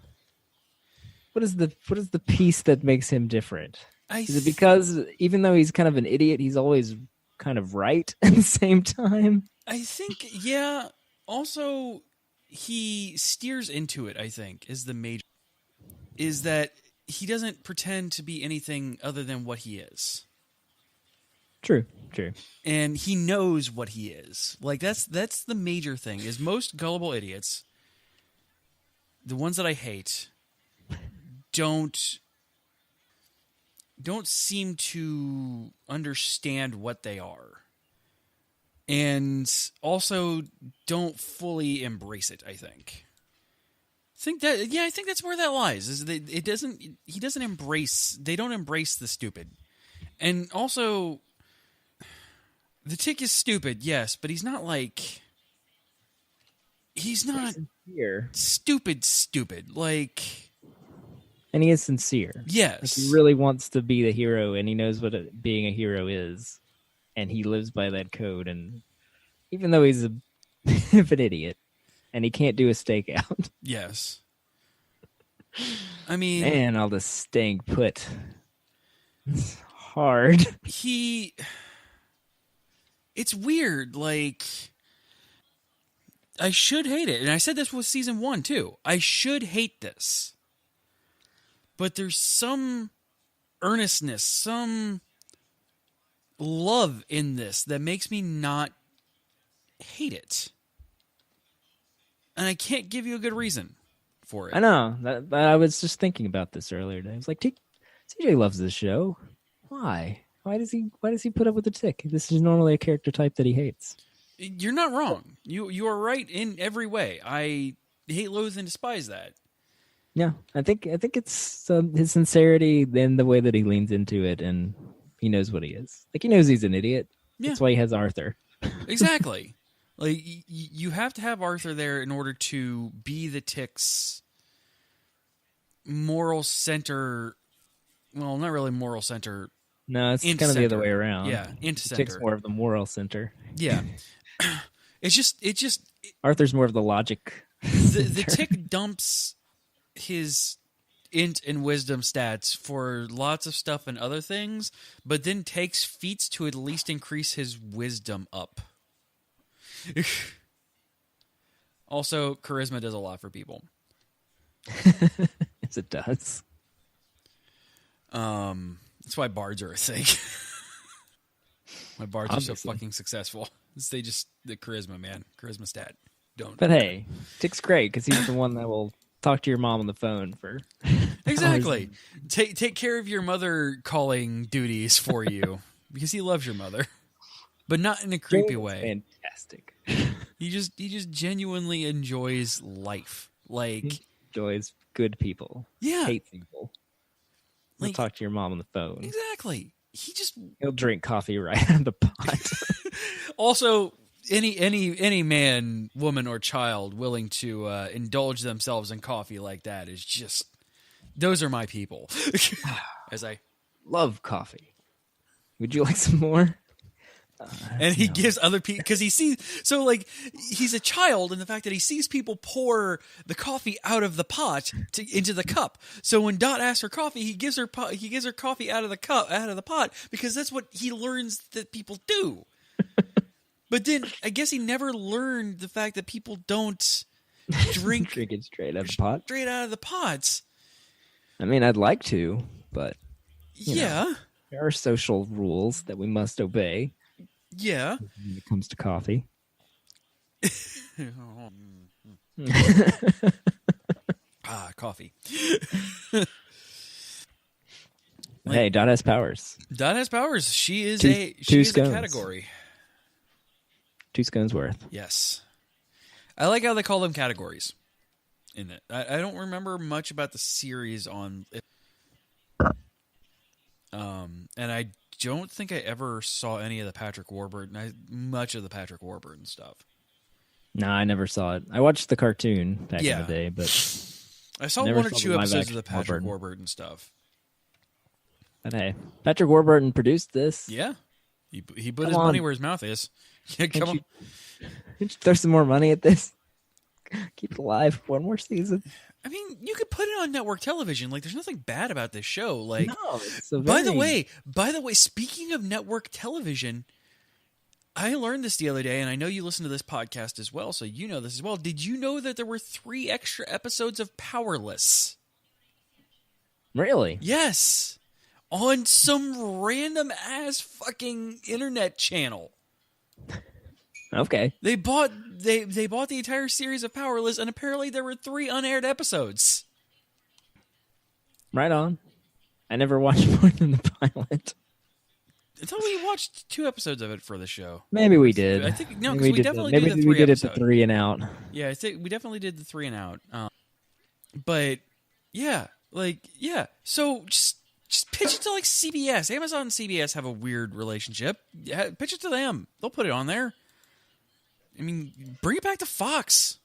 What is the piece that makes him different? Is it because even though he's kind of an idiot, he's always kind of right at the same time? I think, yeah. Also, he steers into it, I think, is the major. Is that he doesn't pretend to be anything other than what he is. True. And he knows what he is. Like, that's the major thing, is most gullible idiots the ones that I hate don't seem to understand what they are, and also don't fully embrace it. I think that's where that lies. Is that they don't embrace the stupid, and also the Tick is stupid, yes, but he's not sincere. stupid. Like, And he is sincere. yes. Like, he really wants to be the hero, and he knows what being a hero is, and he lives by that code. And even though he's an idiot, and he can't do a stakeout, Yes. I mean, man, all the staying put. It's hard. it's weird. Like, I should hate it. And I said this with season 1 too. I should hate this. But there's some earnestness, some love in this that makes me not hate it. And I can't give you a good reason for it. I know. But I was just thinking about this earlier today. I was like, CJ loves this show. Why? Why does he put up with the Tick? This is normally a character type that he hates. You're not wrong. You are right in every way. I hate, loathe, and despise that. Yeah, I think it's his sincerity and the way that he leans into it, and he knows what he is. Like, he knows he's an idiot. Yeah. That's why he has Arthur. Exactly. Like, you have to have Arthur there in order to be the Tick's moral center. Well, not really moral center. No, it's kind of the other way around. Yeah, into The Tick's center. more of the moral center. Yeah. It just Arthur's more of the logic. the Tick dumps his int and wisdom stats for lots of stuff and other things, but then takes feats to at least increase his wisdom up. Also, charisma does a lot for people. Yes, it does. That's why bards are a thing. Why bards are Obviously. so fucking successful. The charisma, man. Charisma stat. Don't. But hey, Tick's great because he's the one that will talk to your mom on the phone for Exactly. Take care of your mother calling duties for you because he loves your mother, but not in a creepy way. Fantastic. He just genuinely enjoys life. Like, He enjoys good people. yeah, Hates people. He'll Like- talk to your mom on the phone. exactly. He just He'll drink coffee right out of the pot. also any man, woman, or child willing to indulge themselves in coffee like that is just, those are my people. As I Love coffee. Would you like some more? and he gives other people, because he sees, so like, he's a child in the fact that he sees people pour the coffee out of the pot into the cup. So when Dot asks for coffee, he gives her coffee out of the pot, because that's what he learns that people do. But then I guess he never learned the fact that people don't drink Drink it straight out of the pot. straight out of the pots. I mean, I'd like to, but Yeah. there are social rules that we must obey Yeah. when it comes to coffee. Coffee. Hey, Dot has powers. Dot has powers. She is Two a scones. category. 2 scones worth. Yes. I like how they call them categories in it. I don't remember much about the series on it. And I don't think I ever saw any of the Patrick Warburton, much of the Patrick Warburton stuff. No, I never saw it. I watched the cartoon back Yeah. in the day, but I saw Never one or saw the two live episodes of action the Patrick Warburton. Warburton stuff. hey, Patrick Warburton produced this. Yeah. He put Come his on. money where his mouth is. Yeah, come on. Can't you throw some more money at this? Keep it alive for one more season. I mean, you could put it on network television. Like, there's nothing bad about this show. Like, No, it's a by the very- way, speaking of network television, I learned this the other day, and I know you listen to this podcast as well, so you know this as well. Did you know that there were 3 extra episodes of Powerless? Really? Yes. On some random ass fucking internet channel. Okay. They bought the entire series of Powerless, and apparently there were 3 unaired episodes. Right on. I never watched more than the pilot. Until we watched 2 episodes of it for the show. Maybe we did. I think no, Maybe because we definitely maybe did the we 3 did episode. it the 3 and out. Yeah, I think we definitely did the 3 and out. But yeah, So just pitch it to like CBS. Amazon and CBS have a weird relationship. Yeah, pitch it to them. They'll put it on there. I mean, bring it back to Fox.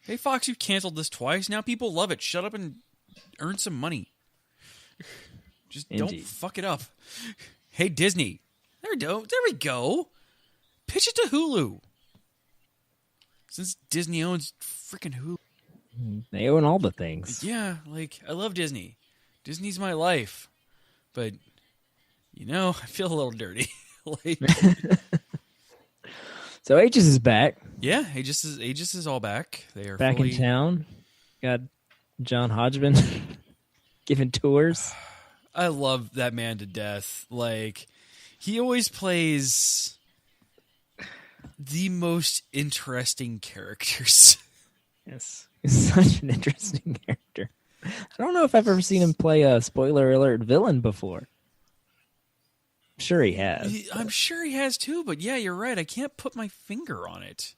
Hey, Fox, you've canceled this twice. Now people love it. Shut up and earn some money. Just don't fuck it up. Hey, Disney. There we go. Pitch it to Hulu. Since Disney owns freaking Hulu. They own all the things. Yeah, like, I love Disney. Disney's my life. But, I feel a little dirty. Like, So Aegis is back. yeah, Aegis is all back. They are Back fully... in town. Got John Hodgman giving tours. I love that man to death. Like, he always plays the most interesting characters. Yes. He's such an interesting character. I don't know if I've ever seen him play a spoiler alert villain before. I'm sure he has. I'm sure he has too, but yeah, you're right. I can't put my finger on it.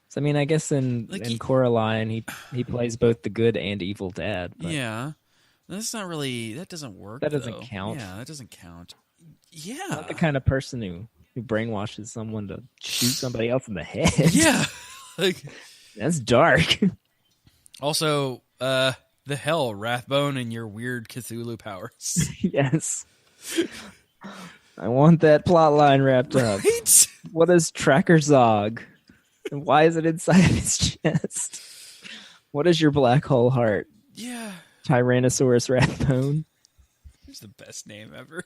So, I mean, I guess in Coraline, he plays both the good and evil dad. But Yeah. That's not really... That doesn't work, That doesn't though. count. Yeah, that doesn't count. Yeah. not the kind of person who brainwashes someone to shoot somebody else in the head. Yeah. Like, That's dark. also, the hell, Wrathbone and your weird Cthulhu powers. Yes. I want that plot line wrapped up. Right? What is Tracker Zog? And why is it inside of his chest? What is your black hole heart? Yeah. Tyrannosaurus Rathbone. It's the best name ever.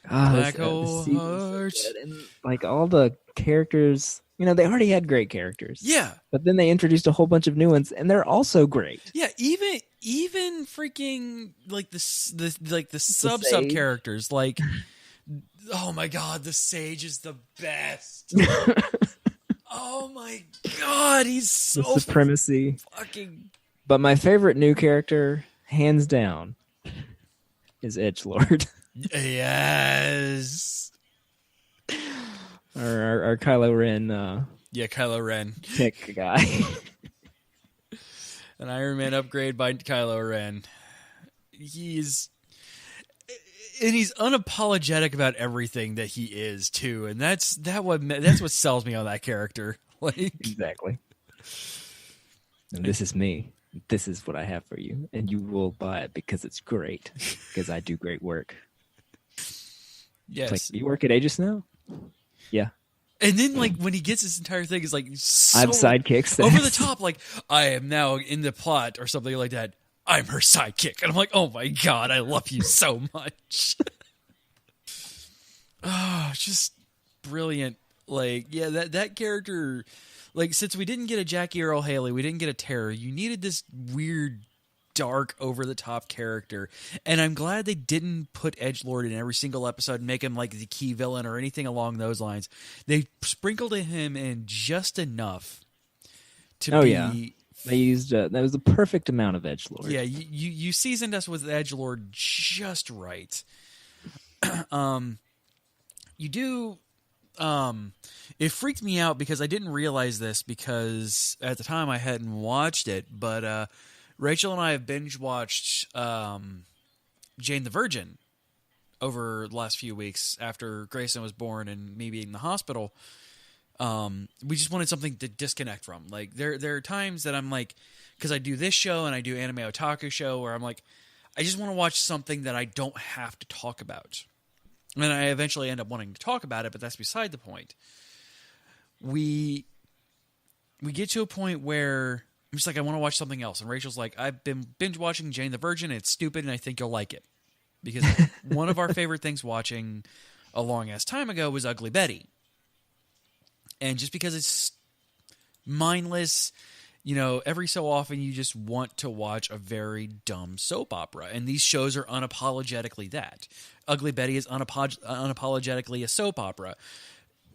Black Hole Heart. And like all the characters, they already had great characters. Yeah. But then they introduced a whole bunch of new ones, and they're also great. Yeah, even freaking like the sub Sage. characters, like, oh my god, the Sage is the best. Oh my god, he's so The supremacy. fucking... But my favorite new character, hands down, is Edgelord. Yes. our Kylo Ren Yeah, Kylo Ren. pick guy. An Iron Man upgrade by Kylo Ren. He's unapologetic about everything that he is too, and that's what sells me on that character. Like, Exactly. And this is me. This is what I have for you, and you will buy it because it's great. Because I do great work. yes. It's like, you work at Aegis now? Yeah. And then, like, when he gets this entire thing, is like so I have sidekicks. over the top. Like, I am now in the plot or something like that. I'm her sidekick, and I'm like, oh my god, I love you so much. Oh, just brilliant. Like, yeah, that character. Like, since we didn't get a Jackie Earl Haley, we didn't get a Terror. You needed this weird, dark, over-the-top character. And I'm glad they didn't put Edgelord in every single episode and make him, like, the key villain or anything along those lines. They sprinkled him in just enough to be... Yeah. They used... that was the perfect amount of Edgelord. Yeah, you seasoned us with Edgelord just right. You do... it freaked me out because I didn't realize this because at the time I hadn't watched it, but Rachel and I have binge watched Jane the Virgin over the last few weeks after Grayson was born and me being in the hospital. We just wanted something to disconnect from. Like, there are times that I'm like, because I do this show and I do Anime Otaku show, where I'm like, I just want to watch something that I don't have to talk about. And I eventually end up wanting to talk about it, but that's beside the point. We get to a point where I'm just like, I want to watch something else. And Rachel's like, I've been binge watching Jane the Virgin. It's stupid, and I think you'll like it. Because one of our favorite things watching a long-ass time ago was Ugly Betty. And just because it's mindless, every so often you just want to watch a very dumb soap opera, and these shows are unapologetically that. Ugly Betty is unapologetically a soap opera.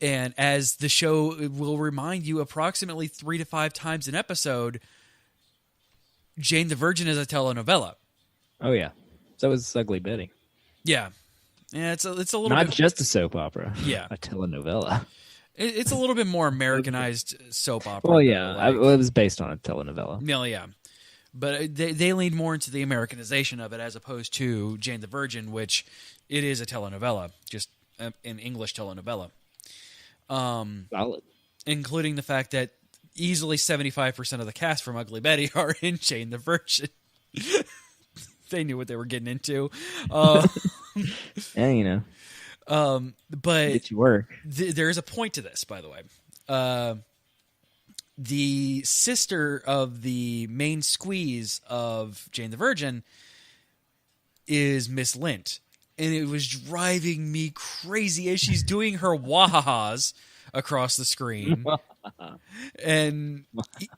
And as the show will remind you approximately 3 to 5 times an episode, Jane the Virgin is a telenovela. Oh, yeah. So is Ugly Betty. Yeah. Yeah, it's a little Not bit... just a soap opera. Yeah. A telenovela. It's a little bit more Americanized soap opera. Well, yeah. It was based on a telenovela. No, yeah. But they leaned more into the Americanization of it as opposed to Jane the Virgin, which it is a telenovela, just an English telenovela. Solid. Including the fact that easily 75% of the cast from Ugly Betty are in Jane the Virgin. They knew what they were getting into. And, but get you work. There is a point to this, by the way. The sister of the main squeeze of Jane the Virgin is Miss Lint. And it was driving me crazy as she's doing her wahahas across the screen and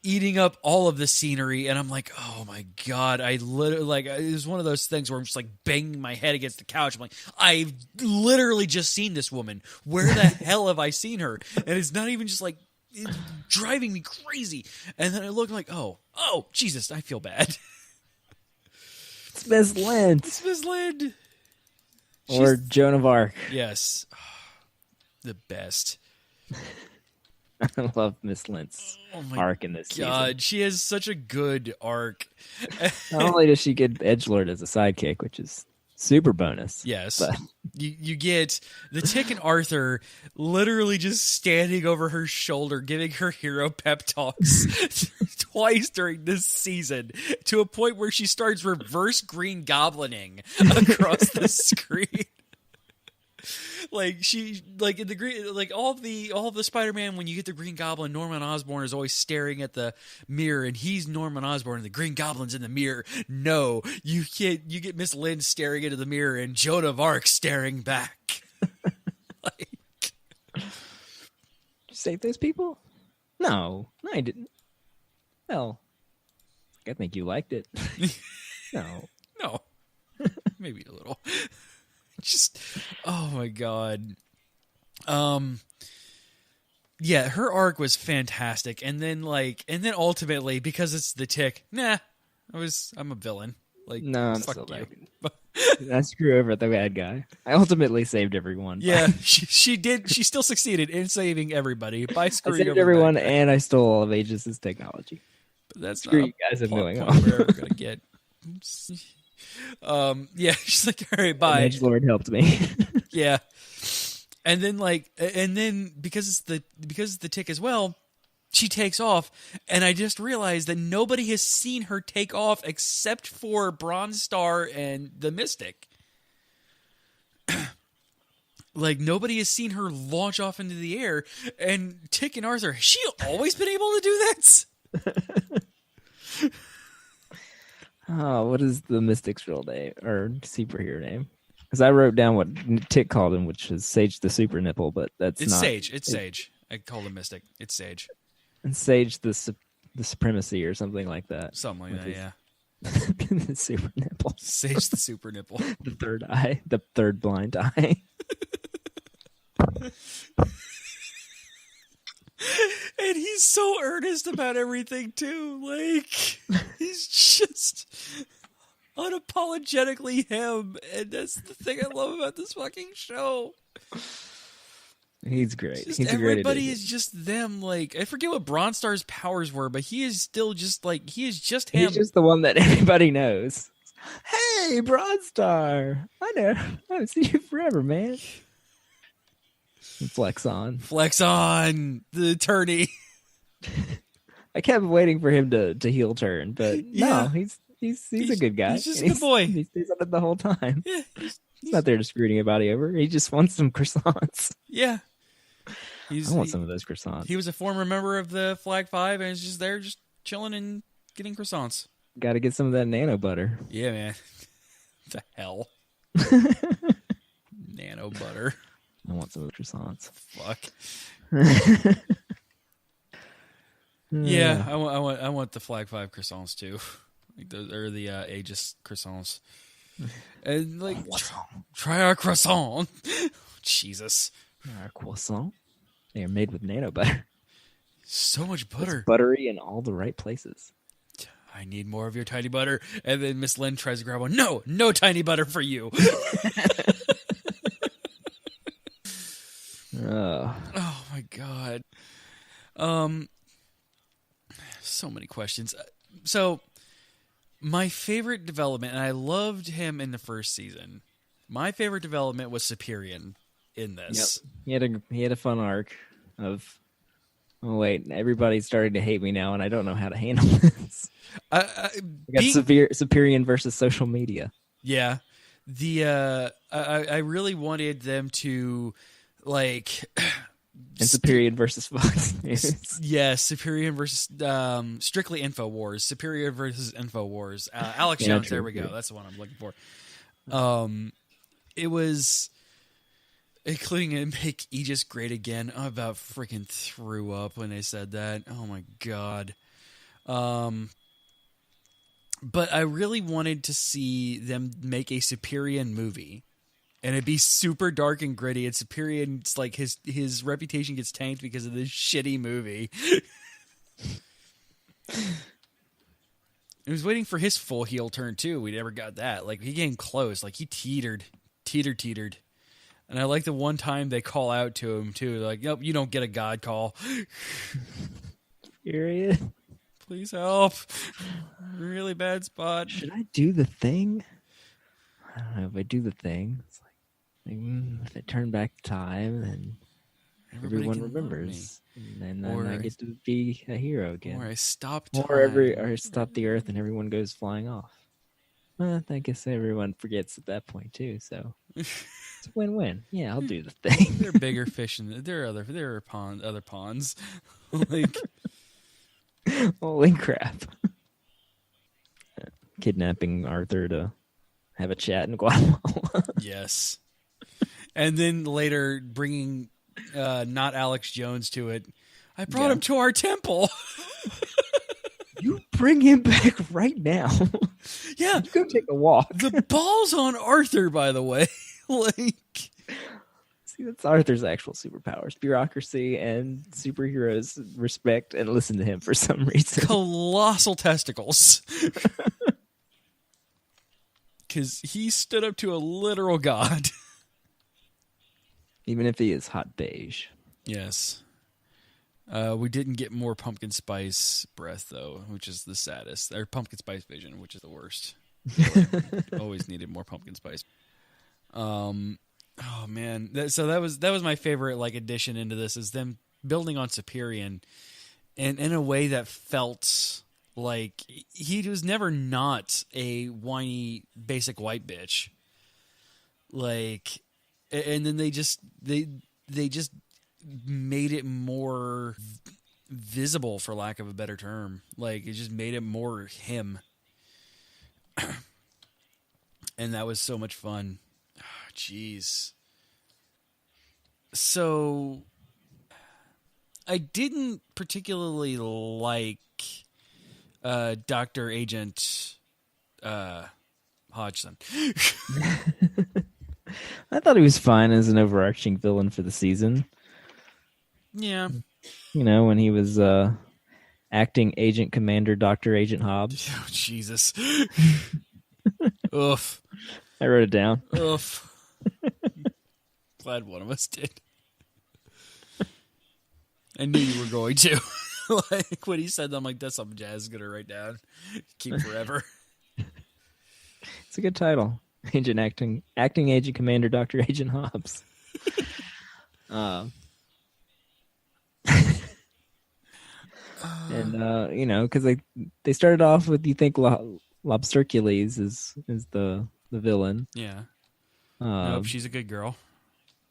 eating up all of the scenery. And I'm like, oh my God, I literally, it was one of those things where I'm just like banging my head against the couch. I'm like, I've literally just seen this woman. Where the hell have I seen her? And it's not even just like, it's driving me crazy. And then I look like, oh, Jesus, I feel bad. It's Miss Lint. It's Miss Lint. Or Joan of Arc. Yes. The best. I love Miss Lint's arc in this God, season. she has such a good arc. Not only does she get Edgelord as a sidekick, which is super bonus. Yes. But You get the Tick and Arthur literally just standing over her shoulder, giving her hero pep talks twice during this season, to a point where she starts reverse Green Goblining across the screen. Like in the green, like all of the Spider-Man, when you get the Green Goblin, Norman Osborn is always staring at the mirror, and he's Norman Osborn, and the Green Goblin's in the mirror. No, you get Miss Lynn staring into the mirror, and Joan of Arc staring back. Like, did you save those people? No, I didn't. Well, I think you liked it. No, maybe a little. Just, oh my God. Yeah, her arc was fantastic. And then ultimately, because it's the Tick, I'm a villain. Like, no, I'm fuck still you. back. I screw over the bad guy. I ultimately saved everyone. Yeah, she did. She still succeeded in saving everybody by I screwing saved over everyone, the bad guy. and I stole all of Aegis' technology. But that's Screw not you guys, I'm plot going point home. we're ever gonna get. Yeah, she's like, all right, bye. Edgelord helped me. Yeah. And then because it's the Tick as well, she takes off, and I just realized that nobody has seen her take off except for Bronze Star and the Mystic. Like, nobody has seen her launch off into the air, and Tick and Arthur, has she always been able to do this? Oh, what is the Mystic's real name or superhero name? Because I wrote down what Tick called him, which is Sage the Super Nipple, but it's not. Sage. It's Sage. I call him Mystic. It's Sage. And Sage the Supremacy or something like that. Something like that, yeah. The Super Nipple. Sage the Super Nipple. The third eye. The third blind eye. And he's so earnest about everything, too. Like, he's just unapologetically him. And that's the thing I love about this fucking show. He's great. Just He's a great everybody addition. is just them. Like, I forget what Bronze Star's powers were, but he is still just like, he is just him. He's just the one that everybody knows. Hey, Bronze Star. I know. I haven't seen you forever, man. Flex on. Flex on the attorney. I kept waiting for him to heel turn, but Yeah. no, he's a good guy. He's just a And good boy. He stays on it the whole time. Yeah, He's not there to screw anybody over. He just wants some croissants. yeah. I want some of those croissants. He was a former member of the Flag Five, and he's just there, just chilling and getting croissants. Got to get some of that nano butter. Yeah, man. The hell, nano butter. I want some of the croissants. Fuck. Yeah, I want the Flag 5 croissants too, like those, or the Aegis croissants. And like, try our croissant. Jesus, Our croissant. They are made with nano butter. so much butter. It's buttery in all the right places. I need more of your tiny butter. And then Miss Lynn tries to grab one. No tiny butter for you. Oh my god. So many questions. So my favorite development, and I loved him in the first season. My favorite development was Superior in this. Yep. He had a fun arc of, oh wait, everybody's starting to hate me now, and I don't know how to handle this. We got Superior versus social media. Yeah, I really wanted them to like. And Superior versus Fox News. Yes, Superior versus strictly InfoWars. Superior versus InfoWars. Alex Jones. There we go. That's the one I'm looking for. It was including and make Aegis great again. I about freaking threw up when they said that. Oh my god. But I really wanted to see them make a Superior movie. And it'd be super dark and gritty. And Superior, it's like his reputation gets tanked because of this shitty movie. I was waiting for his full heel turn too. We never got that. Like he came close. Like he teetered. And I like the one time they call out to him too. Like, nope, you don't get a god call. Superior, please help. Really bad spot. Should I do the thing? I don't know if I do the thing. It's like if I turn back time, then everyone remembers, and then I get to be a hero again. Or I stop time. Or I stop the Earth, and everyone goes flying off. Well, I guess everyone forgets at that point too. So it's a win-win. Yeah, I'll do the thing. There are bigger fish in there. There are other ponds. Like, holy crap! Kidnapping Arthur to have a chat in Guatemala. Yes. And then later bringing not Alex Jones to it. I brought him to our temple. You bring him back right now. Yeah. You go take a walk. The ball's on Arthur, by the way. Like, see, that's Arthur's actual superpowers. Bureaucracy and superheroes respect and listen to him for some reason. Colossal testicles. Because he stood up to a literal god. Even if he is hot beige. Yes. We didn't get more pumpkin spice breath, though, which is the saddest. Or pumpkin spice vision, which is the worst. Always needed more pumpkin spice. Oh, man. So that was my favorite like addition into this, is them building on Superior and in a way that felt like he was never not a whiny basic white bitch. Like, and then they just made it more visible, for lack of a better term. Like, it just made it more him. And that was so much fun. Jeez. So I didn't particularly like Dr. Agent Hodgson. I thought he was fine as an overarching villain for the season. Yeah. You know, when he was acting Agent Commander Dr. Agent Hobbs. Oh, Jesus. Oof. I wrote it down. Oof. Glad one of us did. I knew you were going to. Like, when he said that, I'm like, that's something Jazz is going to write down. Keep forever. It's a good title. Acting Agent Commander Dr. Agent Hobbs. And you know, because they started off with, you think Lobstercules is the villain. Yeah. Nope, she's a good girl.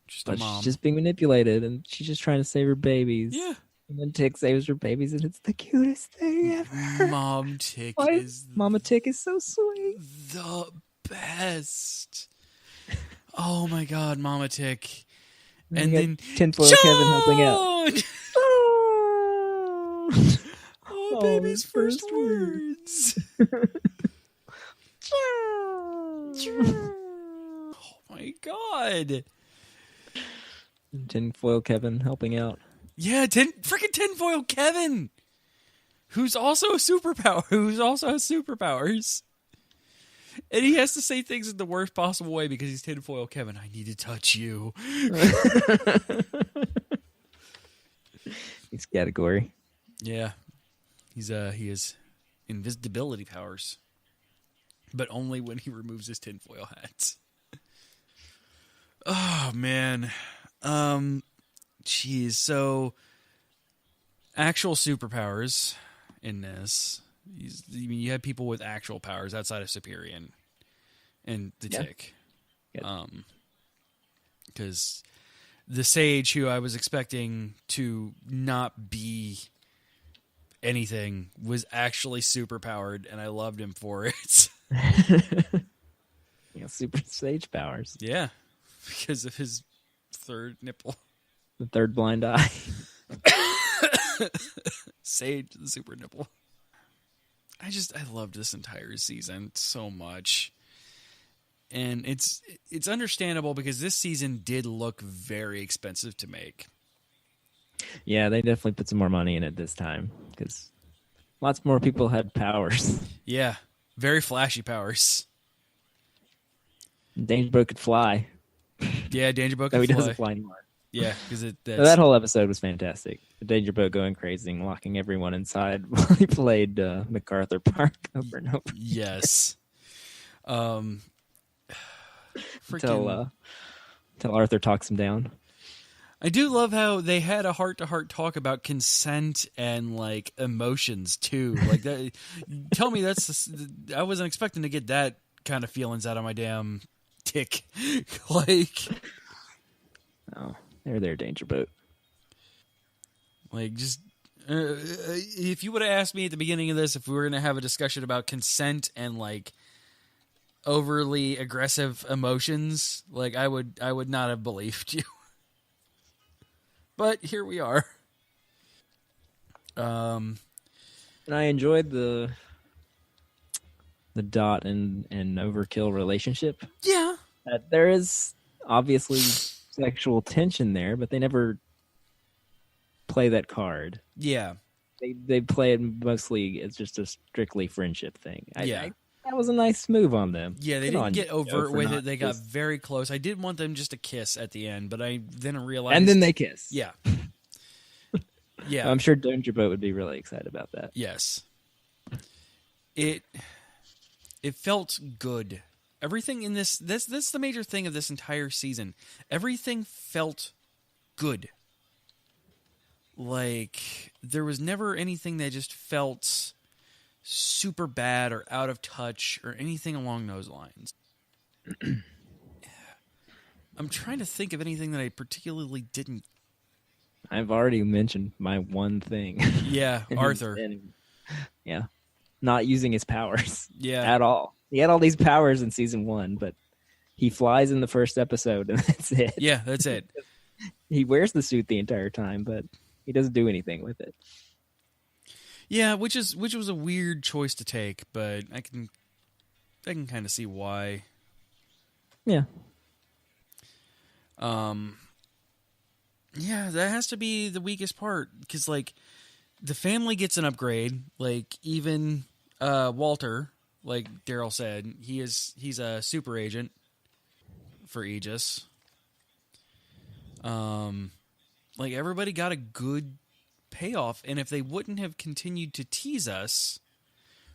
She's a mom. She's just being manipulated, and she's just trying to save her babies. Yeah. And then Tick saves her babies, and it's the cutest thing ever. Mama Tick is so sweet. The best. Oh my God, Mama Tick. And then Tinfoil Kevin helping out. baby's first words. Oh my god. Tinfoil Kevin helping out. Yeah, freaking tinfoil Kevin, who's also has superpowers. And he has to say things in the worst possible way because he's tinfoil Kevin. I need to touch you. He's category. Yeah. He has invisibility powers. But only when he removes his tinfoil hats. Oh man. Geez, so actual superpowers in this. You had people with actual powers outside of Superion and the Tick. Because the Sage, who I was expecting to not be anything, was actually super powered, and I loved him for it. Yeah, super Sage powers. Yeah, because of his third nipple. The third blind eye. Sage, the super nipple. I loved this entire season so much. And it's understandable because this season did look very expensive to make. Yeah, they definitely put some more money in it this time because lots more people had powers. Yeah, very flashy powers. Danger Boat could fly. Yeah, Danger Boat No, could he fly. doesn't fly anymore. Yeah, because That whole episode was fantastic. The Danger Boat going crazy and locking everyone inside while he played MacArthur Park over and over. Yes. Freaking... Till Arthur talks him down. I do love how they had a heart-to-heart talk about consent and like emotions too. Like that. Tell me I wasn't expecting to get that kind of feelings out of my damn Tick. Like, oh, they're their Danger Boat. Like, just if you would have asked me at the beginning of this if we were going to have a discussion about consent and like overly aggressive emotions, like I would not have believed you. But here we are. And I enjoyed the Dot and Overkill relationship. Yeah. There is obviously sexual tension there, but they never play that card. Yeah. They play it mostly as just a strictly friendship thing. Yeah. That was a nice move on them. Yeah, they Good didn't get overt with it. They got just... very close. I did want them just to kiss at the end, but I then realized... And then they kiss. Yeah. Yeah. I'm sure Danger Boat would be really excited about that. Yes. It felt good. Everything in this that's the major thing of this entire season. Everything felt good. Like, there was never anything that just felt super bad or out of touch or anything along those lines. I'm trying to think of anything that I particularly didn't. I've already mentioned my one thing. Yeah, Arthur. Yeah. Not using his powers. Yeah. At all. He had all these powers in season 1, but he flies in the first episode and that's it. Yeah, that's it. He wears the suit the entire time, but he doesn't do anything with it. Yeah, which was a weird choice to take, but I can kind of see why. Yeah. Yeah, that has to be the weakest part because like the family gets an upgrade. Like even Walter, like Daryl said, he's a super agent for Aegis. Like everybody got a good payoff, and if they wouldn't have continued to tease us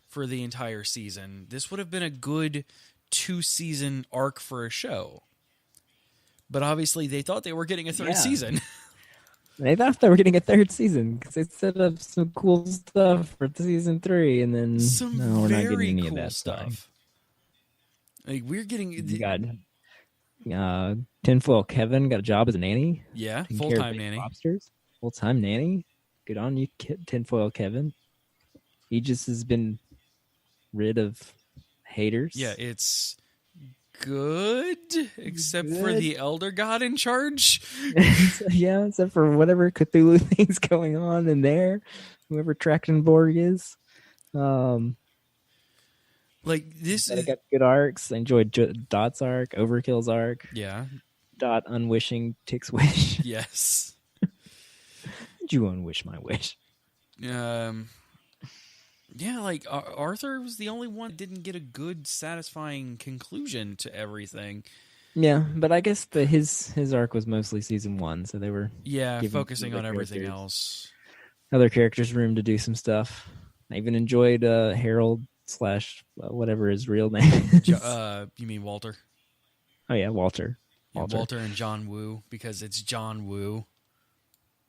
for the entire season, this would have been a good 2-season arc for a show. But obviously, they thought they were getting a third season. They thought they were getting a third season because they set up some cool stuff for season 3, and then we're not getting any of that stuff. Like we're getting. You got Tinfoil Kevin got a job as a nanny. Yeah, full-time nanny. Lobsters, full-time nanny. Good on you, Tinfoil Kevin. He just has been rid of haters. Yeah, it's good, except for Good. the Elder God in charge. Yeah, except for whatever Cthulhu thing's going on in there, whoever Trachtenborg is. Like this, But I got good arcs. I enjoyed Dot's arc, Overkill's arc, yeah, Dot unwishing Tick's wish. yes. Did you unwish my wish? Yeah, like Arthur was the only one that didn't get a good, satisfying conclusion to everything. Yeah, but I guess his arc was mostly season 1, so they were Yeah, giving focusing other on everything characters- else. other characters room to do some stuff. I even enjoyed Harold / whatever his real name is. You mean Walter? Oh yeah, Walter. Yeah, Walter and John Woo, because it's John Woo.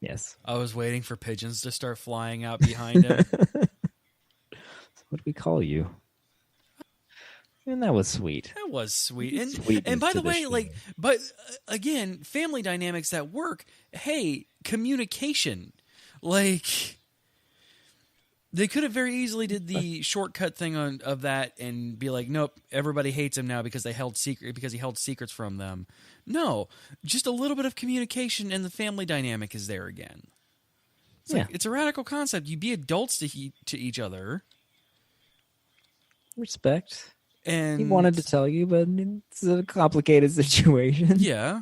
Yes. I was waiting for pigeons to start flying out behind him. What do we call you? And that was sweet. That was sweet. And Sweetness by to the the way, show. like, but again, family dynamics at work. Hey, communication. Like, they could have very easily did the shortcut thing of that and be like, nope, everybody hates him now because he held secrets from them. No, just a little bit of communication and the family dynamic is there again. It's like, it's a radical concept. You be adults to each other. Respect. And He wanted to tell you, but it's a complicated situation. yeah.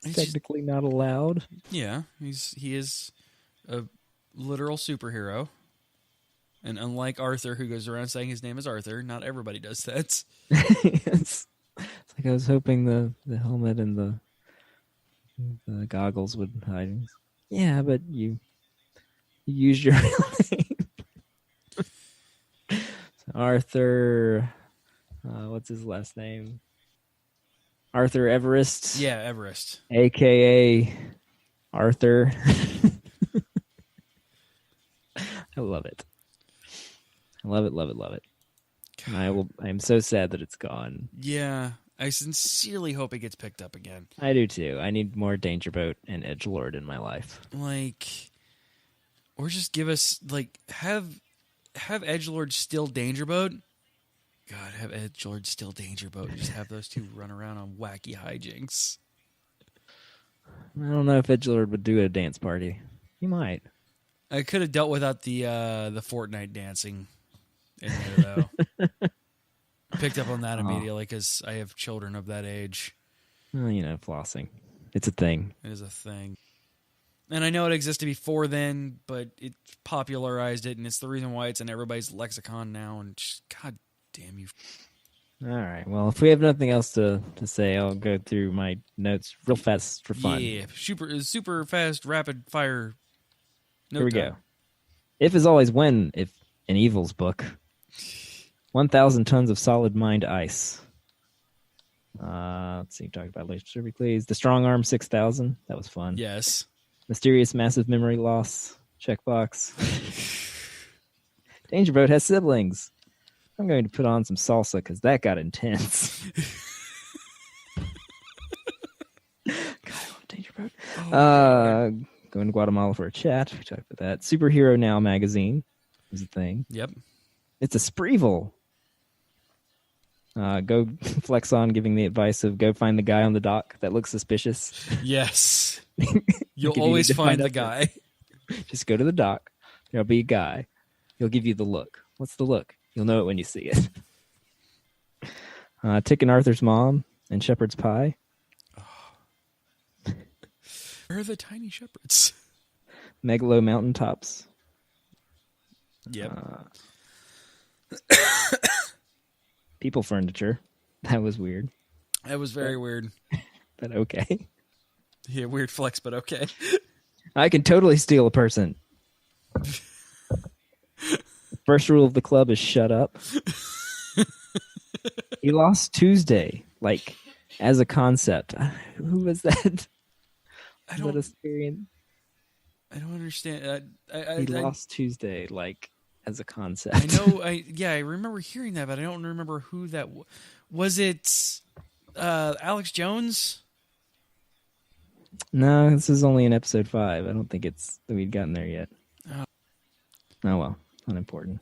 It's It's just- technically not allowed. yeah, he is a literal superhero. And unlike Arthur, who goes around saying his name is Arthur, not everybody does that. It's like I was hoping the helmet and the goggles would hide. Yeah, but you used your real name. So Arthur, what's his last name? Arthur Everest. Yeah, Everest. AKA Arthur. I love it. I love it, love it, love it. And I am so sad that it's gone. Yeah, I sincerely hope it gets picked up again. I do too. I need more Dangerboat and Edgelord in my life. Like, or just give us have Edgelord still Dangerboat. God, have Edgelord still Dangerboat. Just have those two run around on wacky hijinks. I don't know if Edgelord would do a dance party. He might. I could have dealt without the Fortnite dancing in there though. Picked up on that immediately because I have children of that age. Well, flossing. It's a thing. It is a thing. And I know it existed before then, but it popularized it, and it's the reason why it's in everybody's lexicon now. And just, God damn you. All right. Well, if we have nothing else to say, I'll go through my notes real fast for fun. Yeah, super fast, rapid fire. Here we go. If is always when, if an Evil's book. 1,000 tons of solid mined ice. Let's see, talk about laser cervicales. The strong arm 6,000. That was fun. Yes. Mysterious massive memory loss. Checkbox. Dangerboat has siblings. I'm going to put on some salsa because that got intense. God, I love Dangerboat. Going to Guatemala for a chat. We talked about that. Superhero Now magazine is a thing. Yep. It's a Spreevil. Go flex on giving the advice of go find the guy on the dock that looks suspicious. Yes. If You'll you always need to find find the out guy. Just go to the dock. There'll be a guy. He'll give you the look. What's the look? You'll know it when you see it. Tick and Arthur's mom and Shepherd's pie. Where are the tiny shepherds? Megalo mountaintops. Yep. People furniture. That was weird, That was very weird. but okay. Yeah, weird flex, but okay. I can totally steal a person. First rule of the club is shut up. He lost Tuesday, as a concept. Who was that? I What don't experience? understand. He lost Tuesday, as a concept. I know. I remember hearing that, but I don't remember who that was. It Alex Jones? No, this is only in episode 5. I don't think we'd gotten there yet. Oh. Oh well, unimportant.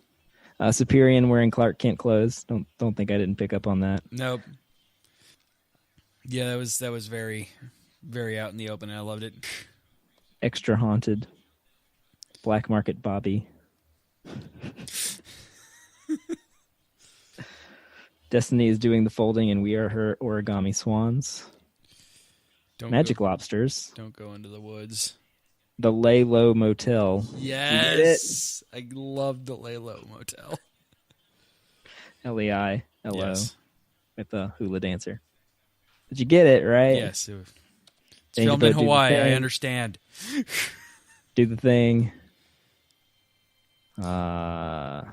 Superior wearing Clark Kent clothes. Don't think I didn't pick up on that. Nope. Yeah, that was very, very out in the open. And I loved it. Extra haunted. Black Market Bobby. Destiny is doing the folding, and we are her origami swans. Magic lobsters. Don't go into the woods. The Lay Low Motel. Yes, I love the Lay Low Motel. LEI. LO. Yes. With the hula dancer. Did you get it, right? Yes. It's filmed in Hawaii. I understand. Do the thing. I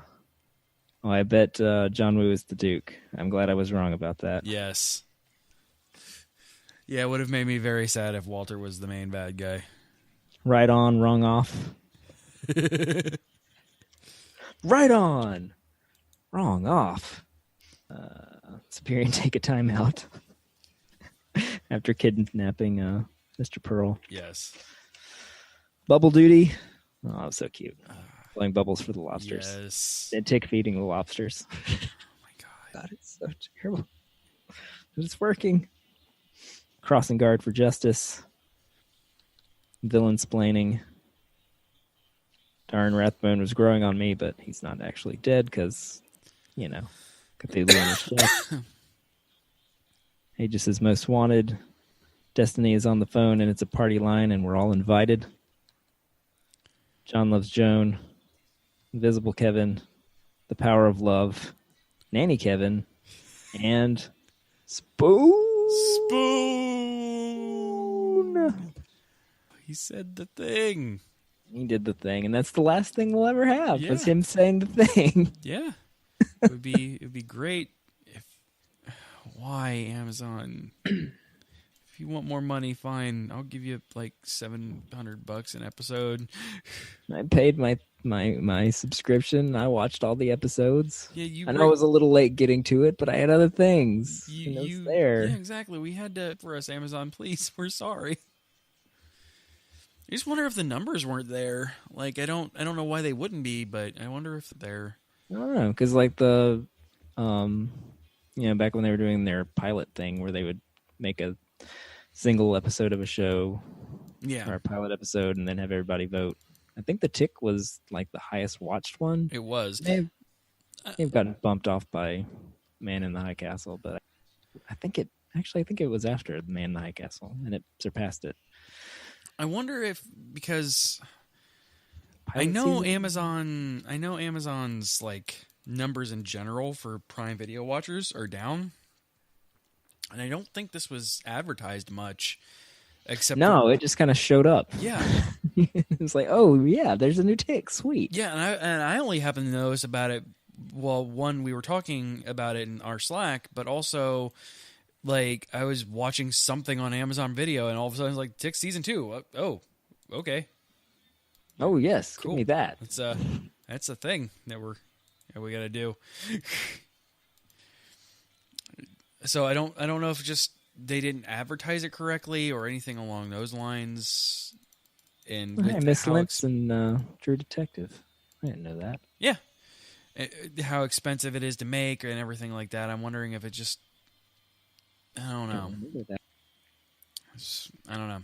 bet John Woo is the Duke. I'm glad I was wrong about that. Yes. Yeah, it would have made me very sad if Walter was the main bad guy. Right on, wrong off. Right on, wrong off. Superior take a timeout after kidnapping Mr. Pearl. Yes. Bubble duty. Oh, that was so cute. Blowing bubbles for the lobsters. Yes. And tick feeding the lobsters. Oh my God, it's so terrible. But it's working. Crossing guard for justice. Villain splaining. Darn, Rathbone was growing on me, but he's not actually dead because, Cthulhu on his chest. Aegis is most wanted. Destiny is on the phone, and it's a party line, and we're all invited. John loves Joan. Invisible Kevin. The Power of Love. Nanny Kevin. And Spoon. He said the thing. He did the thing, and that's the last thing we'll ever have. Yeah. Was him saying the thing. Yeah. It would be great if why Amazon if you want more money, fine. I'll give you like $700 an episode. I paid my subscription. I watched all the episodes. Yeah, I know I was a little late getting to it, but I had other things. You there. Yeah, exactly. We had to for us, Amazon, please. We're sorry. I just wonder if the numbers weren't there. Like I don't know why they wouldn't be, but I wonder if they're. I don't know, because like the, back when they were doing their pilot thing where they would make a single episode of a show, or a pilot episode, and then have everybody vote. I think The Tick was like the highest watched one. It was. They've gotten bumped off by Man in the High Castle, but I think it was after Man in the High Castle, and it surpassed it. I wonder if because Pilot season? I know Amazon's like numbers in general for Prime Video watchers are down. And I don't think this was advertised much except it just kind of showed up. Yeah. It was like, "Oh, yeah, there's a new Tick. Sweet." Yeah, and I only happened to notice about it one we were talking about it in our Slack, but also like I was watching something on Amazon Video, and all of a sudden it's like Tick season 2. Oh, okay. Oh yes, Cool. Give me that. That's a thing that we got to do. So I don't know if just they didn't advertise it correctly or anything along those lines. And with Miss Lentz and True Detective. I didn't know that. Yeah, how expensive it is to make and everything like that. I'm wondering if it just. I don't know. I don't know.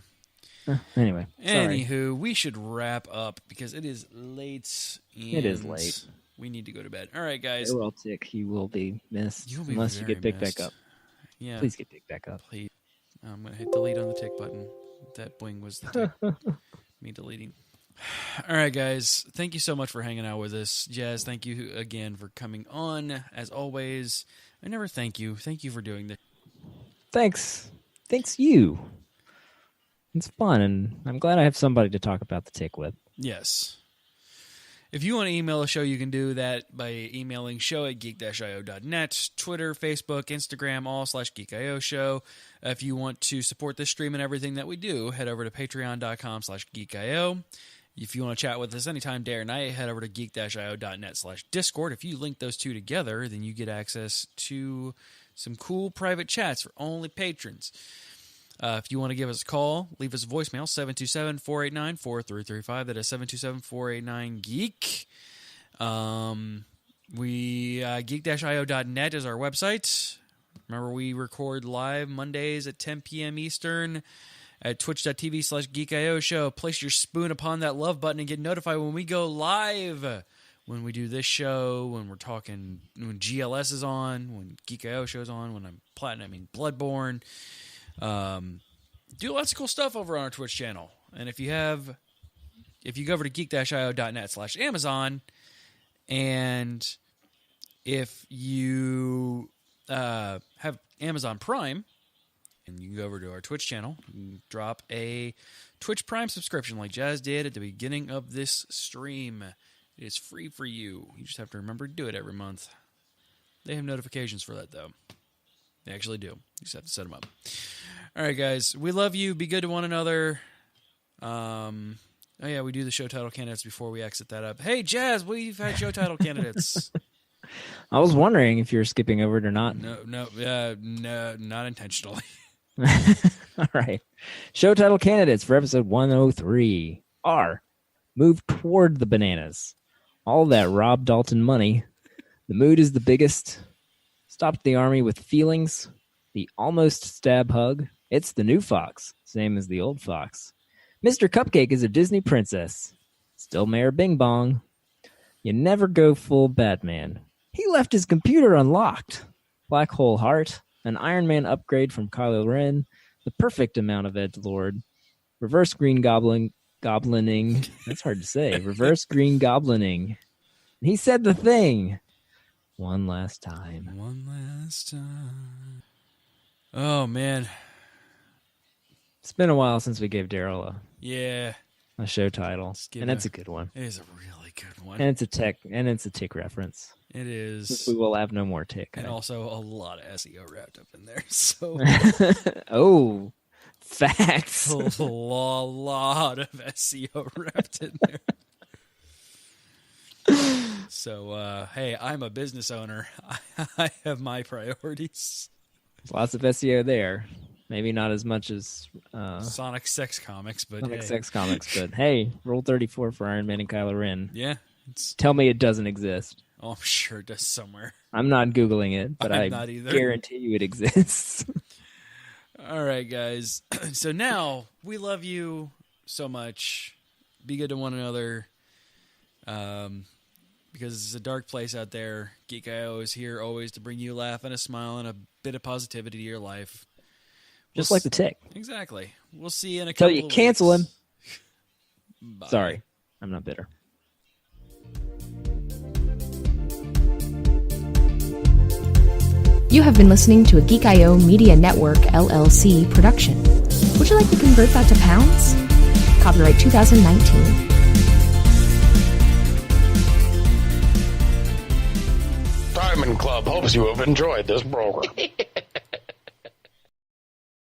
Anyway. Sorry. Anywho, we should wrap up because it is late. It is late. We need to go to bed. All right, guys. Farewell, Tick. You will be missed unless you get picked back up. Yeah. Please get picked back up. Please. I'm going to hit delete on the Tick button. That boing was the Tick. Me deleting. All right, guys. Thank you so much for hanging out with us. Jazz, thank you again for coming on. As always, I never thank you. Thank you for doing this. Thanks you. It's fun, and I'm glad I have somebody to talk about the Tick with. Yes. If you want to email a show, you can do that by emailing show@geek-io.net, Twitter, Facebook, Instagram, all /geekio show. If you want to support this stream and everything that we do, head over to patreon.com/geekio. If you want to chat with us anytime, day or night, head over to geek-io.net/Discord. If you link those two together, then you get access to some cool private chats for only patrons. If you want to give us a call, leave us a voicemail, 727-489-4335. That is 727-489-GEEK. Geek-io.net is our website. Remember, we record live Mondays at 10 p.m. Eastern at twitch.tv/geekio show. Place your spoon upon that love button and get notified when we go live. When we do this show, when we're talking, when GLS is on, when Geek.io show's on, when I'm Bloodborne. Do lots of cool stuff over on our Twitch channel. And if you go over to geek-io.net/Amazon, and if you have Amazon Prime, and you can go over to our Twitch channel, you can drop a Twitch Prime subscription like Jazz did at the beginning of this stream. It is free for you. You just have to remember to do it every month. They have notifications for that, though. They actually do. You just have to set them up. All right, guys. We love you. Be good to one another. Oh, yeah, we do the show title candidates before we exit that up. Hey, Jazz, we've had show title candidates. I was wondering if you're skipping over it or not. No, not intentionally. All right. Show title candidates for episode 103 are Move Toward the Bananas, All That Rob Dalton Money, The Mood is the Biggest, Stopped the Army with Feelings, The Almost Stab Hug, It's the New Fox, same as the old Fox, Mr. Cupcake is a Disney Princess, Still Mayor Bing Bong, You Never Go Full Batman, He Left His Computer Unlocked, Black Hole Heart, An Iron Man Upgrade from Kylo Ren, The Perfect Amount of Edgelord, Reverse Green Goblining. That's hard to say. Reverse Green Goblining. He said the thing. One last time. One last time. Oh, man. It's been a while since we gave Daryl a show title. And that's a good one. It is a really good one. And it's a tick reference. It is. Since we will have no more tick. And also a lot of SEO wrapped up in there. So oh. Facts. A lot of SEO wrapped in there. So, hey, I'm a business owner. I have my priorities. There's lots of SEO there. Maybe not as much as Sonic Sex Comics, but Sex Comics. But hey, Rule 34 for Iron Man and Kylo Ren. Yeah. Tell me it doesn't exist. Oh, I'm sure it does somewhere. I'm not Googling it, but I guarantee you it exists. All right, guys. So now we love you so much. Be good to one another. Because it's a dark place out there. Geek.io is here always to bring you a laugh and a smile and a bit of positivity to your life. Just like the tick. Exactly. We'll see you in a couple of weeks. So you cancel him. Bye. Sorry. I'm not bitter. You have been listening to a Geek.io Media Network, LLC production. Would you like to convert that to pounds? Copyright 2019. Diamond Club hopes you have enjoyed this program.